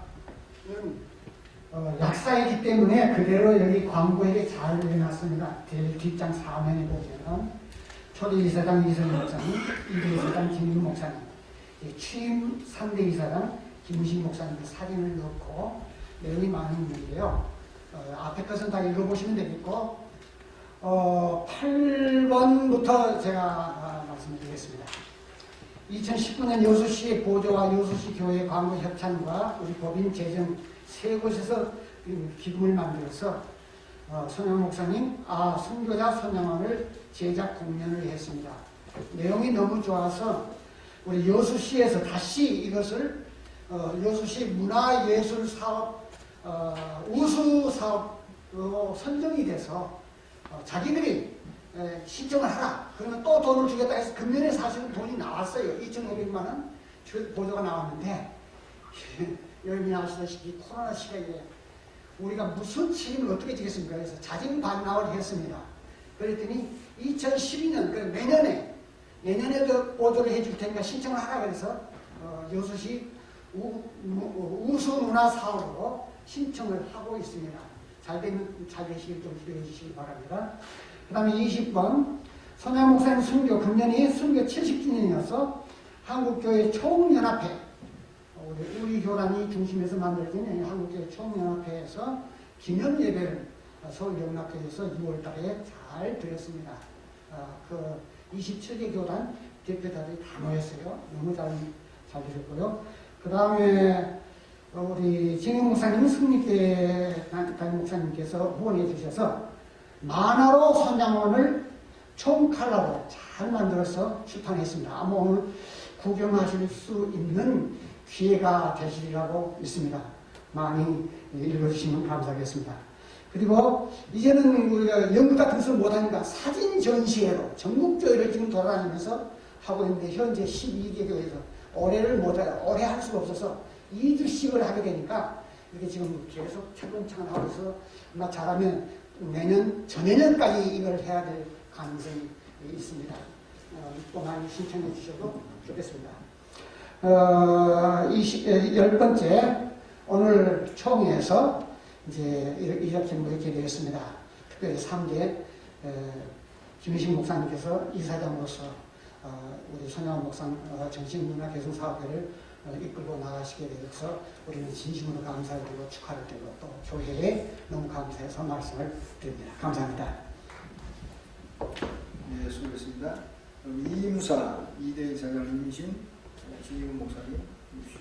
약사이기 때문에 그대로 여기 광고에 잘 해놨습니다. 뒷장 4면에 보시면 초대 이사장 이선희 목사님, 2대 이사장 김윤 목사님, 취임 3대 이사장 김우식 목사님 사진을 넣고 내용이 많이 있는데요. 앞에 것은 다 읽어보시면 되겠고 8번부터 제가 말씀을 드리겠습니다. 2019년 여수시 보조와 여수시 교회 광고 협찬과 우리 법인 재정 세 곳에서 기금을 만들어서 손양 목사님, 선교자 손양원을 제작 공연을 했습니다. 내용이 너무 좋아서 우리 여수시에서 다시 이것을 여수시 문화예술사업 우수사업으로 선정이 돼서 자기들이 신청을 하라. 그러면 또 돈을 주겠다 해서 금년에 사실은 돈이 나왔어요. 2,500만 원 보조가 나왔는데 여러분이 아시다시피 코로나 시기에 우리가 무슨 책임을 어떻게 지겠습니까? 그래서 자진반납을 했습니다. 그랬더니 2012년 그 내년에도 보조를 해줄 테니까 신청을 하라 그래서 여수시 우수문화사업으로 신청을 하고 있습니다. 잘 되시길 좀 기도해 주시기 바랍니다. 그 다음에 20번 손양 목사님 순교 금년이 순교 70주년이어서 한국교회 총연합회 우리 교단이 중심에서 만들어진 한국교회 총연합회에서 기념 예배를 서울 영락교회에서 2월 달에 잘 드렸습니다. 그 27개 교단 대표자들이 다 모였어요. 너무 잘 드렸고요. 그 다음에 우리 정영 목사님, 승리교회 담임 목사님께서 후원해 주셔서 만화로 손양원을 총 칼라로 잘 만들어서 출판했습니다. 아마 오늘 구경하실 수 있는 기회가 되시리라고 믿습니다. 많이 읽어주시면 감사하겠습니다. 그리고 이제는 우리가 연극 같은 것을 못하니까 사진 전시회로 전국 교회를 지금 돌아다니면서 하고 있는데 현재 12개 교회에서 올해를 못해요. 올해 할 수가 없어서 2주씩을 하게 되니까 이렇게 지금 계속 차근차근 하고 있어 아마 잘하면 내년, 전내년까지 이걸 해야 될 가능성이 있습니다. 또 많이 신청해 주셔도 좋겠습니다. 10번째, 오늘 총회에서 이제 이렇게 되었습니다. 특별히 3대 김희식 목사님께서 이사장으로서 우리 손양원 목사 정신문화 개성사업회를 이끌고 나가시게 되어서 우리는 진심으로 감사드리고 축하를 드리고 또 교회에 너무 감사해서 말씀을 드립니다. 감사합니다. 네, 수고했습니다. 그럼 이무사 2대 이사장님이신 진익은 목사님 해주시죠.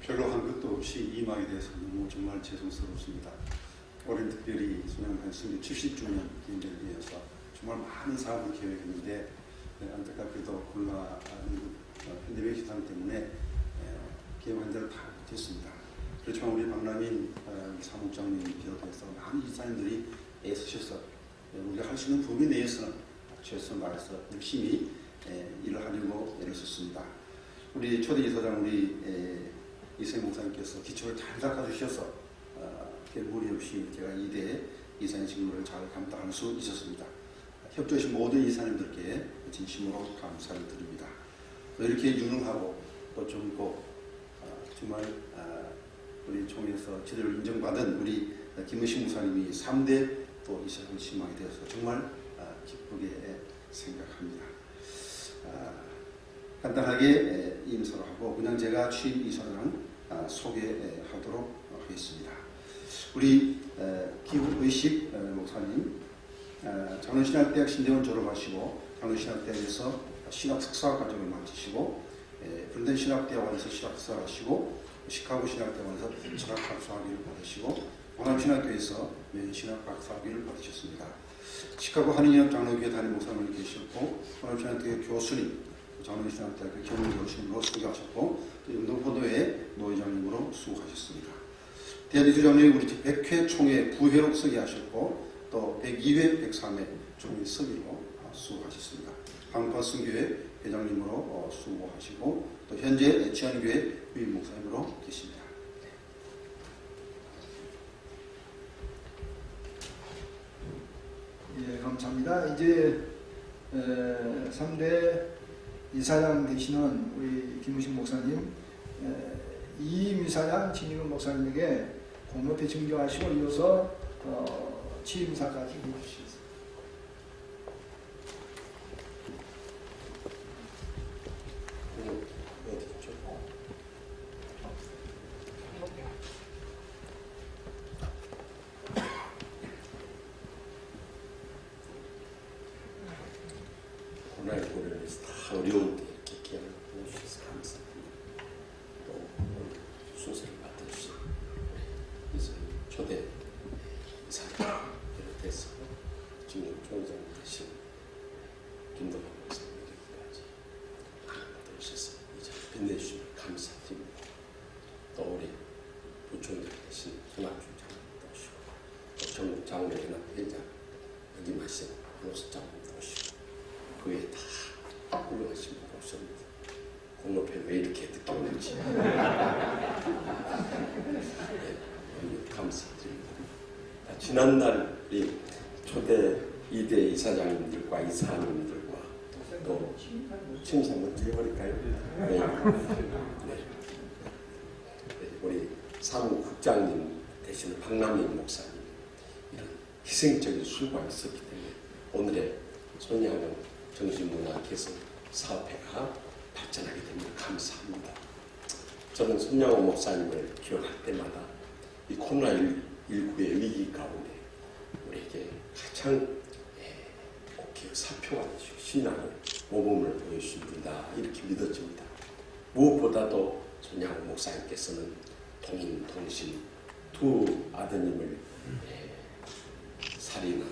별로 한 것도 없이 임하게 돼서 너무 정말 죄송스럽습니다. 올해 특별히 소년관 승리 70주년 기념을 위해서 정말 많은 사업을 계획했는데 안타깝게도 코로나 팬데믹 시상 때문에 계획한 대로 다 못했습니다. 그렇지만 우리 박남인 사무장님 비롯해서 많은 이사님들이 애쓰셔서 우리가 할 수 있는 범위 내에서는 최선을 다해서 열심히 일을 하려고 애를 썼습니다. 우리 초대 이사장 우리 이세영 목사님께서 기초를 잘 닦아주셔서 별 무리 없이 제가 2대 이사님 직무를 잘 감당할 수 있었습니다. 협조하신 모든 이사님들께 진심으로 감사를 드립니다. 이렇게 유능하고 또 젊고 정말 우리 총회에서 제대로 인정받은 우리 김의식 목사님이 3대 또 이사장 지망이 되어서 정말 기쁘게 생각합니다. 간단하게 인사를 하고 그냥 제가 취임 이사장 소개하도록 하겠습니다. 우리 기후의식 목사님 장로신학대학 신대원 졸업하시고 장로신학대학에서 신학 석사 과정을 마치시고 브랜든 신학대학원에서 신학 석사하시고 시카고 신학대학원에서 철학 박사학위를 받으시고 원암신학교에서 신학 박사학위를 받으셨습니다. 시카고 한인역 장로교회 담임 목사님을 계셨고 원암신학교의 교수님, 장로신학대학교 경영교수님으로 수고하셨고 또 영동포도회 노회장님으로 수고하셨습니다. 대한이주장로회 우리 100회 총회 부회로 서기하셨고 또 102회, 103회 총회 서기로 수고하셨습니다. 방파순교회 회장님으로 수고하시고 또 현재 지안교회 유임 목사님으로 계십니다. 예, 감사합니다. 이제 3대 이사장 되시는 우리 김우식 목사님, 이임 이사장 진익은 목사님에게 공로패 증정하시고 이어서 취임사까지 해주시겠습니다. 코로나19를 위해서 다 어려운 때 이렇게 기회를 보내주셔서 감사드립니다. 또 순서를 맡아주신 초대 이사장 비롯해서 지금 총회장 되신 김동환 목사님에게까지 받아주셔서 이 자리에 빛내주시면 감사드립니다. 또 우리 부총장 되신 손학준 장로님도 오시고 또 전국 장로연합 회장 여기 마신 변호사 장로님도 오시고 그 외에 다 훌륭하신 분 오셨는데 공로패 왜 이렇게 늦게 오는지 감사드립니다. 지난날 이 초대 2대 이사장님들과 이사님들과 또 칭찬 먼저 해버릴까요? 네. 네. 우리 사무국장님 대신 박남인 목사님 이런 희생적인 수고가 있었기 때문에 오늘의 손양원 정신문화 개선 사업회가 발전하게 됩니다. 감사합니다. 저는 손양원 목사님을 기억할 때마다 이 코로나19의 위기 가운데 우리에게 가장 꼭 사표가 되시고 신앙을 모범을 보여주신 분이다 이렇게 믿어집니다. 무엇보다도 손양호 목사님께서는 동인 동신 두 아드님을 살인한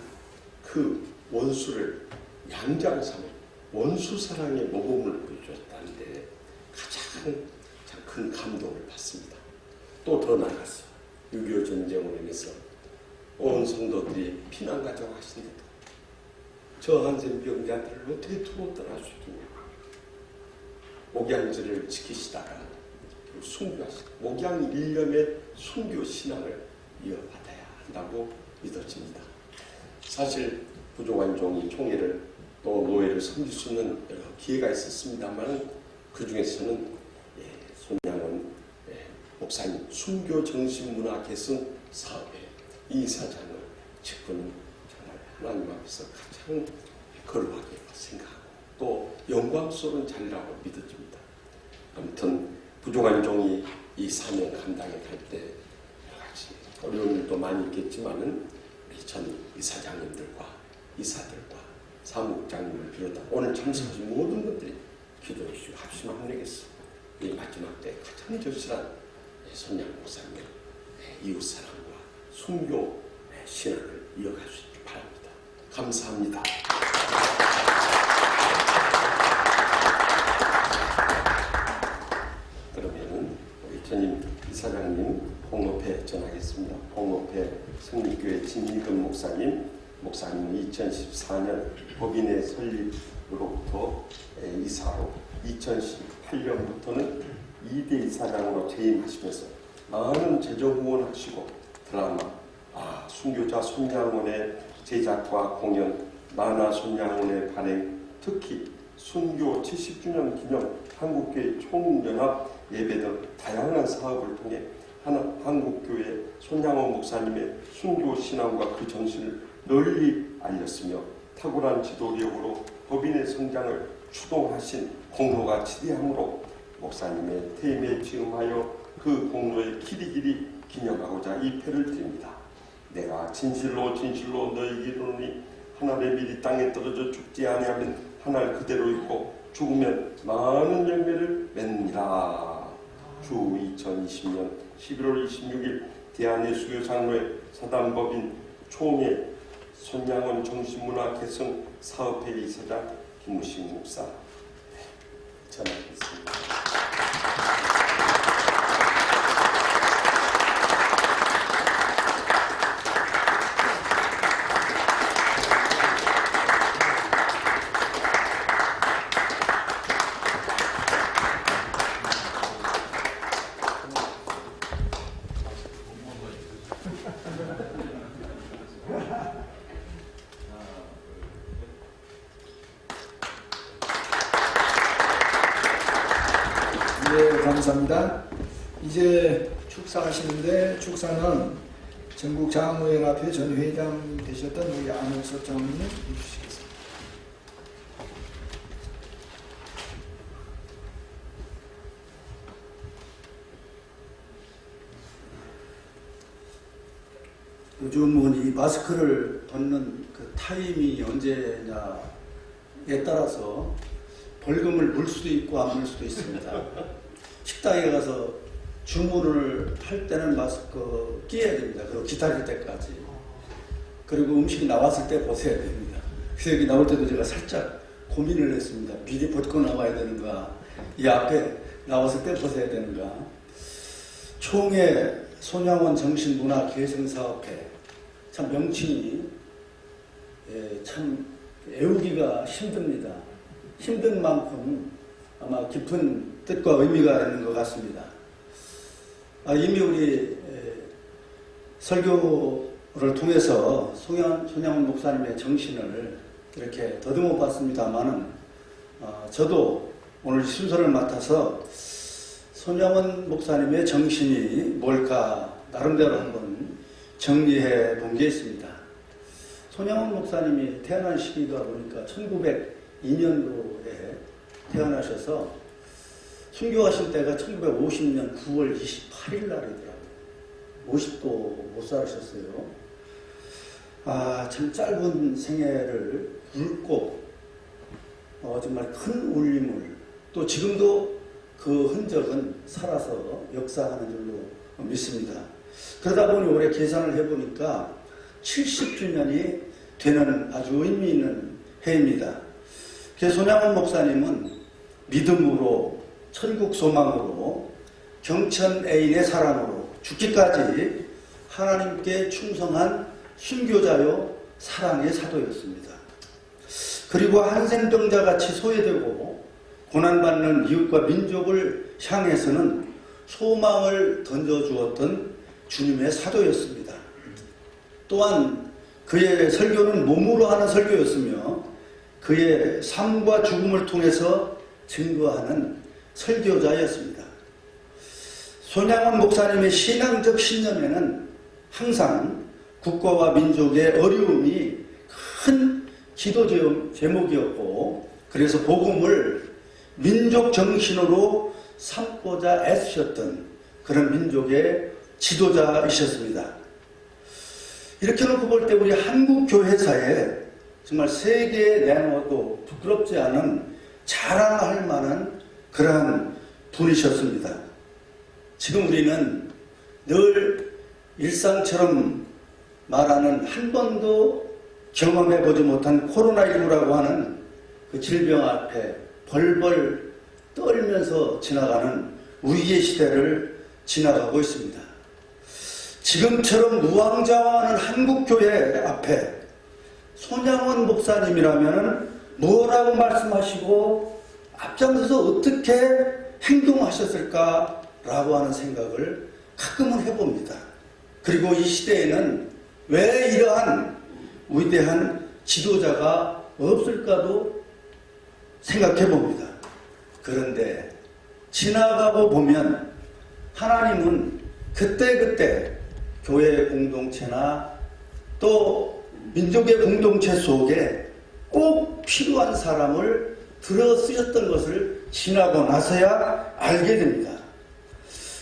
그 원수를 양장 삼아 원수 사랑의 모범을 보여줬다는데 가장 큰 감동을 받습니다. 또 더 나아가서 6.25 전쟁으로 인해서 온 성도들이 피난 가자고 하시는데도 저 한센 병자들을 어떻게 두고 떠나주느냐. 목양제를 지키시다가 순교하시다. 목양 일념의 순교 신앙을 이어받아야 한다고 믿어집니다. 사실 부족한 종이 총회를 또 노예를 섬길 수 있는 여러 기회가 있었습니다만 그 중에서는 손양원 목사님 순교 정신문화 계승 사업에 이 이사장을 직분은 정말 하나님 앞에서 가장 거룩하게 생각하고 또 영광스러운 자리라고 믿어집니다. 아무튼 부족한 종이 이 사명 감당해 갈 때 여러 가지 어려운 일도 많이 있겠지만은 우리 전 이사장님들과 이사들과 사무국장님을 비롯한 오늘 참석하신 모든 분들이 기도해 주시고 합심 합력해서 이 마지막 때 가장 절실한 손양 목사님의 이웃사랑과 순교 신앙을 이어갈 수 있길 바랍니다. 감사합니다. 그러면은 우리 전임 이사장님 홍업회 전하겠습니다. 홍업회 성립교회 진일근 목사님은 2014년 법인의 설립으로부터 이사로 2018년부터는 2대 이사장으로 재임하시면서 많은 재정 후원하시고 드라마 순교자 손양원의 제작과 공연, 만화 손양원의 발행, 특히 순교 70주년 기념 한국교회 총연합 예배 등 다양한 사업을 통해 한국교회 손양원 목사님의 순교 신앙과 그 정신을 널리 알렸으며 탁월한 지도력으로 법인의 성장을 추동하신 공로가 지대하므로 목사님의 퇴임에 즈음하여 그 공로의 길이길이 기념하고자 이 패를 드립니다. 내가 진실로 너희에게 이르노니 한 알의 밀이 땅에 떨어져 죽지 아니하면 한 알 그대로 있고 죽으면 많은 열매를 맺느니라. 주 2020년 11월 26일 대한예수교 장로회 사단법인 총회 손양원 정신문화 개성 사업회 이사장 김우식 목사 전하겠습니다. 네, 감사합니다. 이제 축사하시는데 축사는 전국 장로연합회 전 회장 되셨던 우리 안홍석 장로님 해주시겠습니다. 요즘은 이 마스크를 벗는 그 타임이 언제냐에 따라서 벌금을 물 수도 있고 안 물 수도 있습니다. 식당에 가서 주문을 할 때는 마스크 끼워야 됩니다. 그리고 기다릴 때까지. 그리고 음식이 나왔을 때 벗어야 됩니다. 그래서 여기 나올 때도 제가 살짝 고민을 했습니다. 미리 벗고 나와야 되는가, 이 앞에 나왔을 때 벗어야 되는가. 총회 손양원 정신문화개성사업회, 참 명칭이 참 애우기가 힘듭니다. 힘든 만큼 아마 깊은 뜻과 의미가 있는 것 같습니다. 이미 우리 설교를 통해서 손양원 목사님의 정신을 이렇게 더듬어 봤습니다만은 저도 오늘 순서를 맡아서 손양원 목사님의 정신이 뭘까 나름대로 한번 정리해 본 게 있습니다. 손양원 목사님이 태어난 시기가 보니까 1902년도에 태어나셔서 순교하신 때가 1950년 9월 28일 날이더라고요. 50도 못 살으셨어요. 참 짧은 생애를 굵고 정말 큰 울림을, 또 지금도 그 흔적은 살아서 역사하는 줄로 믿습니다. 그러다 보니 올해 계산을 해보니까 70주년이 되는 아주 의미 있는 해입니다. 손양원 목사님은 믿음으로, 천국 소망으로, 경천 애인의 사랑으로 죽기까지 하나님께 충성한 순교자요 사랑의 사도였습니다. 그리고 한생병자같이 소외되고 고난받는 이웃과 민족을 향해서는 소망을 던져주었던 주님의 사도였습니다. 또한 그의 설교는 몸으로 하는 설교였으며 그의 삶과 죽음을 통해서 증거하는 설교자였습니다. 손양원 목사님의 신앙적 신념에는 항상 국가와 민족의 어려움이 큰 기도 제목이었고, 그래서 복음을 민족 정신으로 삼고자 애쓰셨던 그런 민족의 지도자이셨습니다. 이렇게 놓고 볼 때 우리 한국 교회사에 정말 세계에 내놓아도 부끄럽지 않은 자랑할 만한 그러한 분이셨습니다. 지금 우리는 늘 일상처럼 말하는 한 번도 경험해보지 못한 코로나19라고 하는 그 질병 앞에 벌벌 떨면서 지나가는 위기의 시대를 지나가고 있습니다. 지금처럼 우왕좌왕하는 한국교회 앞에 손양원 목사님이라면 뭐라고 말씀하시고 앞장서서 어떻게 행동하셨을까라고 하는 생각을 가끔은 해봅니다. 그리고 이 시대에는 왜 이러한 위대한 지도자가 없을까도 생각해봅니다. 그런데 지나가고 보면 하나님은 그때그때 교회 공동체나 또 민족의 공동체 속에 꼭 필요한 사람을 들어 쓰셨던 것을 지나고 나서야 알게 됩니다.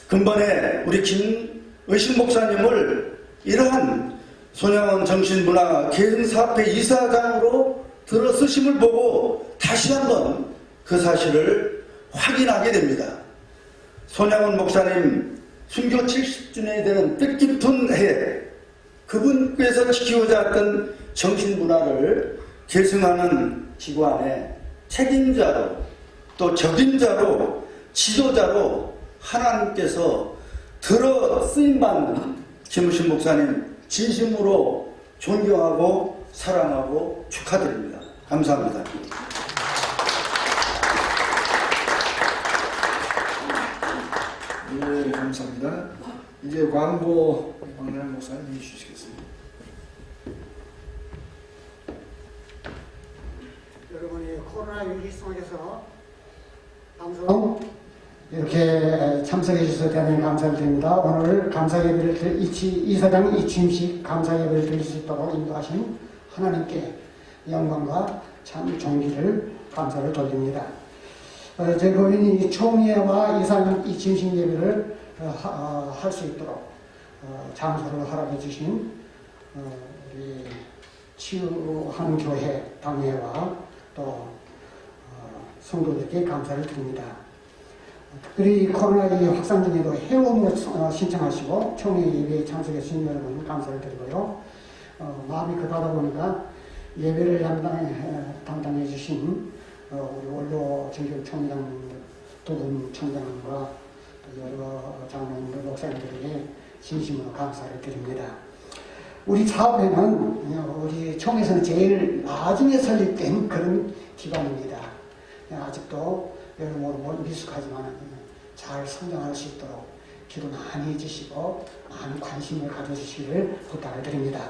근본에 우리 김의식 목사님을 이러한 손양원 정신문화 계승사업회 이사장으로 들어 쓰심을 보고 다시 한번 그 사실을 확인하게 됩니다. 손양원 목사님 순교 70주년이 되는 뜻깊은 해에 그분께서 지키고자 했던 정신문화를 계승하는 기관의 책임자로 또 적임자로 지도자로 하나님께서 들어 쓰임받는 김우신 목사님 진심으로 존경하고 사랑하고 축하드립니다. 감사합니다. 네, 감사합니다. 이제 광보 박나영 목사님 해주시겠습니다. 여러분이 코로나 위기 속에서 방송 이렇게 참석해 주셔서 대단히 감사드립니다. 오늘 감사예배를 이사장 이침식 감사예배를 드릴 수 있도록 인도하신 하나님께 영광과 참 존귀를 감사를 돌립니다. 저희 본인이 총회와 이사장 이침식 예배를 할 수 있도록 장소를 허락해 주신 우리 치유한교회 당회와 또 성도들께 감사를 드립니다. 특별히 코로나19 확산 중에도 회원을 신청하시고 총회 예배에 참석해 주신 여러분 감사를 드리고요. 마음이 급하다 보니까 예배를 담당해 주신 우리 원로 정경총장 두 분 총장과 여러 장로님들 목사님들에게 진심으로 감사를 드립니다. 우리 사업회는 우리 총회에서는 제일 나중에 설립된 그런 기관입니다. 아직도 여러모로 미숙하지만 잘 성장할 수 있도록 기도 많이 해주시고 많은 관심을 가져주시기를 부탁을 드립니다.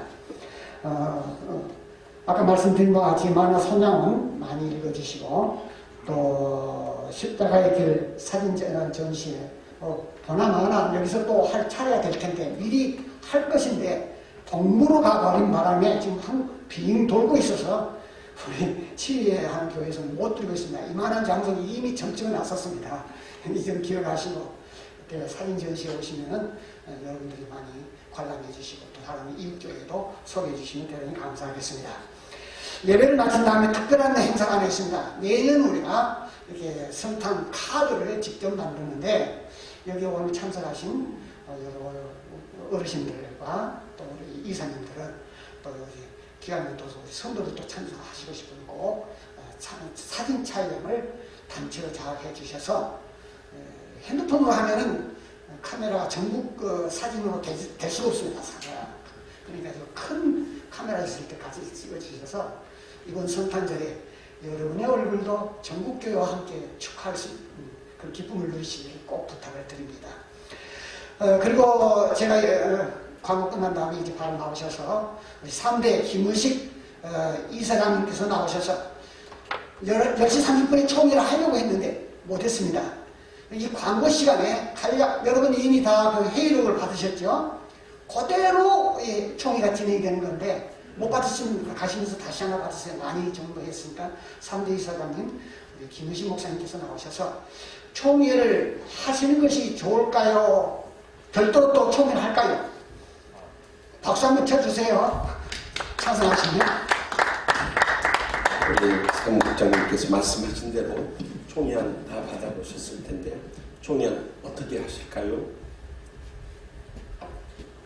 아까 말씀드린 것 같이 만화 손양은 많이 읽어주시고 또 십자가의 길 사진 전시회 보나마나 여기서 또 차려야 될 텐데 미리 할 것인데 동무로 가버린 바람에 지금 빙 돌고 있어서 우리 치유한 교회에서는 못 드리고 있습니다. 이만한 장소는 이미 정증을 났었습니다. 이 점 기억하시고 사진 전시회 오시면은 여러분들이 많이 관람해 주시고 또 다른 이웃교회도 소개해 주시면 대단히 감사하겠습니다. 예배를 마친 다음에 특별한 행사가 주관했습니다. 매년 우리가 이렇게 성탄 카드를 직접 만드는데 여기 오늘 참석하신 여러 어르신들과 또 우리 이사님들은 또 여기 기왕에도 우리 성도들도 참석하시고 싶은 꼭 사진 촬영을 단체로 잘 해주셔서 핸드폰으로 하면은 카메라가 전국 사진으로 될 수가 없습니다. 그러니까 큰 카메라 있을 때 같이 찍어주셔서 이번 성탄절에 여러분의 얼굴도 전국교회와 함께 축하할 수 있는 그 기쁨을 누리시길 꼭 부탁을 드립니다. 그리고 제가 광고 끝난 다음에 이제 바로 나오셔서 우리 3대 김의식 이사장님께서 나오셔서 10시 30분에 총회를 하려고 했는데 못했습니다. 이 광고 시간에 여러분 이미 다 그 회의록을 받으셨죠? 그대로 총회가 진행되는 건데 못 받으시면 가시면서 다시 하나 받으세요. 많이 정도 했으니까 3대 이사장님 우리 김의식 목사님께서 나오셔서 총회를 하시는 것이 좋을까요? 별도로 또 총회를 할까요? 박수 한번 쳐주세요. 찬성하시면. 우리 사무국장님께서 말씀하신 대로 총의안 다 받아보셨을 텐데 총의안 어떻게 하실까요?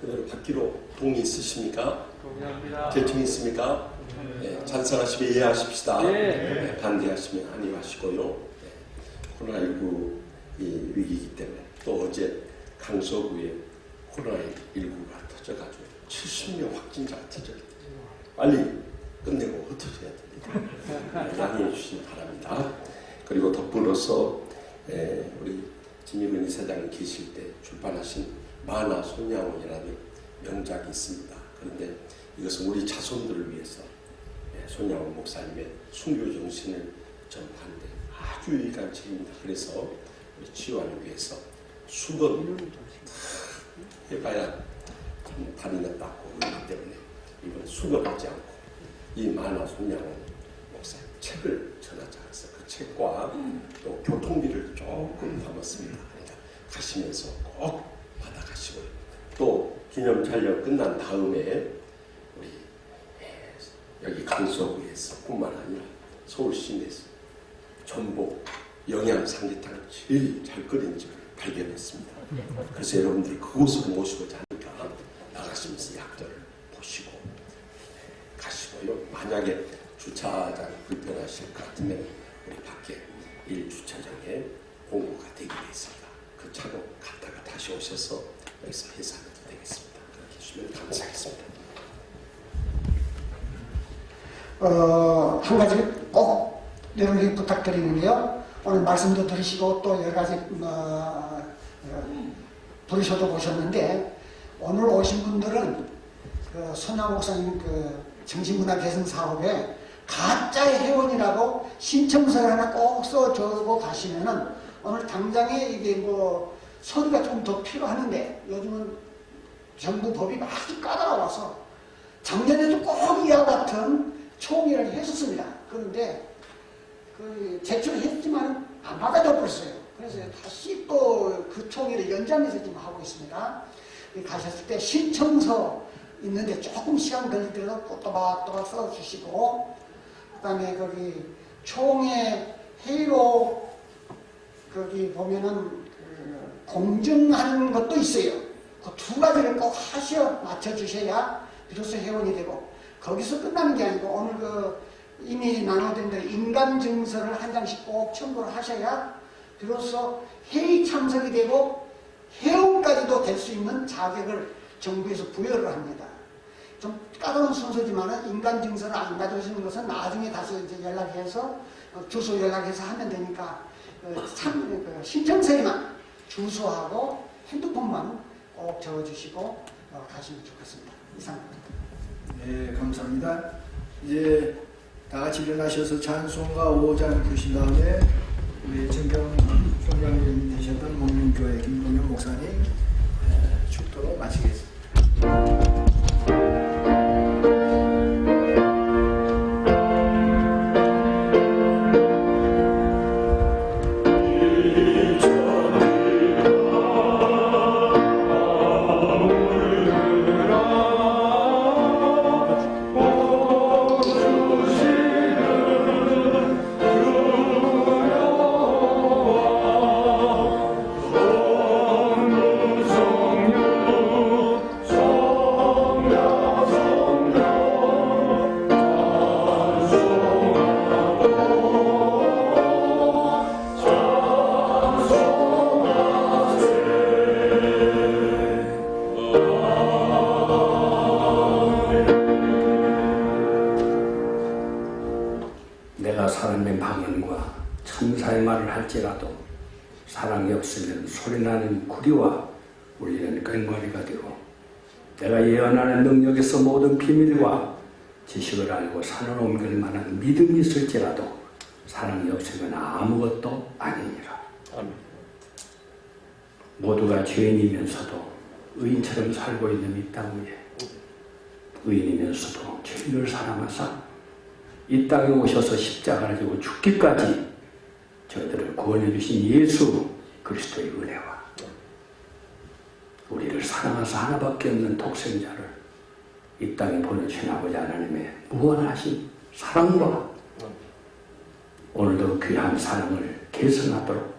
그대로 받기로 동의 있으십니까? 동의합니다. 결정 있습니까? 네, 찬성하시면 예하십시다. 네, 반대하시면 아니하시고요. 네, 코로나19 위기이기 때문에 또 어제 강서구에 코로나19가 터져가지고 70명 확진자가 터졌기 때문에 빨리 끝내고 흩어져야 됩니다. 양해해 주시기 바랍니다. 그리고 덧불어서 우리 김일근 이사장이 계실 때 출판하신 만화 손양원이라는 명작이 있습니다. 그런데 이것은 우리 자손들을 위해서 손양원 목사님의 순교 정신을 전파하는데 아주 유익한 책입니다. 그래서 우리 치유하는 위해서 수건 해봐야 참 다리가 낫고 그렇기 때문에 이건 수건하지 않고 이 만화 손양원 목사님 책을 전하자 해서 그 책과 또 교통비를 조금 담았습니다. 그러니까 가시면서 꼭 받아가시고요. 또 기념 촬영 끝난 다음에 우리 여기 강서구에서 뿐만 아니라 서울 시내에서 전복 영양 삼계탕을 제일 잘 끓인 집을 발견했습니다. 그래서 여러분들 그곳으로 모시고자 하니까 나가시면서 약도를 보시고 가시고요. 만약에 주차장이 불편하실 것 같으면 우리 밖에 1주차장에 공고가 되게 되어 있습니다. 그 차로 갔다가 다시 오셔서 여기서 해산해도 되겠습니다. 그렇게 해주시면 감사하겠습니다. 한 가지 꼭 여러분께 부탁드리는데요. 오늘 말씀도 들으시고 또 여러 가지 부르셔도 보셨는데 오늘 오신 분들은 그 손양 목사님 그 정신문화 개선 사업에 가짜의 회원이라고 신청서를 하나 꼭 써주고 가시면은 오늘 당장에 이게 뭐 서류가 좀 더 필요하는데 요즘은 정부 법이 아주 까다로워서 작년에도 꼭 이와 같은 총회를 했었습니다. 그런데 그 제출했지만 안 받아져 버렸어요. 그래서 다시 또 그 총회를 연장해서 지금 하고 있습니다. 가셨을 때 신청서 있는데 조금 시간 걸리더라도 또박또박 써주시고 그다음에 거기 총회 회의록 거기 보면은 그 공증하는 것도 있어요. 그 두 가지를 꼭 맞춰주셔야 비로소 회원이 되고 거기서 끝나는 게 아니고 오늘 그 이미 나눠진 대로 인감증서를 한 장씩 꼭 첨부를 하셔야 비로소 회의 참석이 되고 회원까지도 될 수 있는 자격을 정부에서 부여를 합니다. 좀 까다로운 순서지만 인감증서를 안 가져오시는 것은 나중에 다시 이제 연락해서 주소 연락해서 하면 되니까 신청서에만 주소하고 핸드폰만 꼭 적어주시고 가시면 좋겠습니다. 이상입니다. 네, 감사합니다. 이제 다 같이 일어나셔서 찬송가 5장 부신 다음에 우리 정경 총장님 되셨던 목민교회 김동현 목사님 축도로 마치겠습니다. 내가 사람의 방언과 천사의 말을 할지라도 사랑이 없으면 소리나는 구리와 울리는 꽹과리가 되고 내가 예언하는 능력에서 모든 비밀과 지식을 알고 산을 옮길 만한 믿음이 있을지라도 사랑이 없으면 아무것도 아니니라. 모두가 죄인이면서도 의인처럼 살고 있는 이 땅 위에 의인이면서도 죄인을 사랑하사 이 땅에 오셔서 십자가를 지고 죽기까지 저희들을 구원해 주신 예수 그리스도의 은혜와 우리를 사랑하사 하나밖에 없는 독생자를 이 땅에 보내주신 아버지 하나님의 무한하신 사랑과 오늘도 귀한 사랑을 계승하도록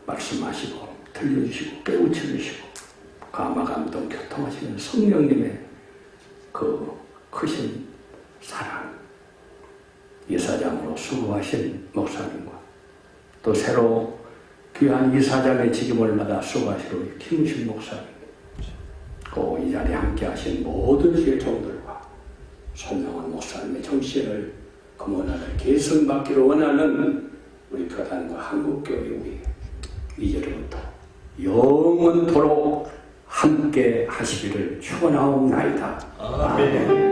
말씀하시고 들려주시고 깨우쳐주시고 감화감동 교통하시는 성령님의 그 크신 사랑 이사장으로 수고하신 목사님과 또 새로 귀한 이사장의 직임을 받아 수고하시러 김우신 목사님 또 이 자리에 함께 하신 모든 실종들과 손명원 목사님의 정신을 금원하를 계승받기를 원하는 우리 교단과 한국교회 우리 이제부터 영원토록 함께 하시기를 축원하옵나이다. 아멘.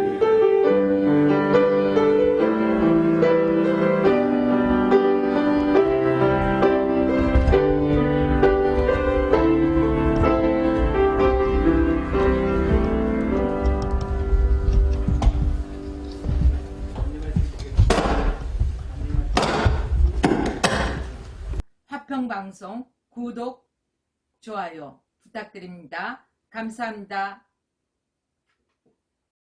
화평방송 구독, 좋아요 부탁드립니다. 감사합니다.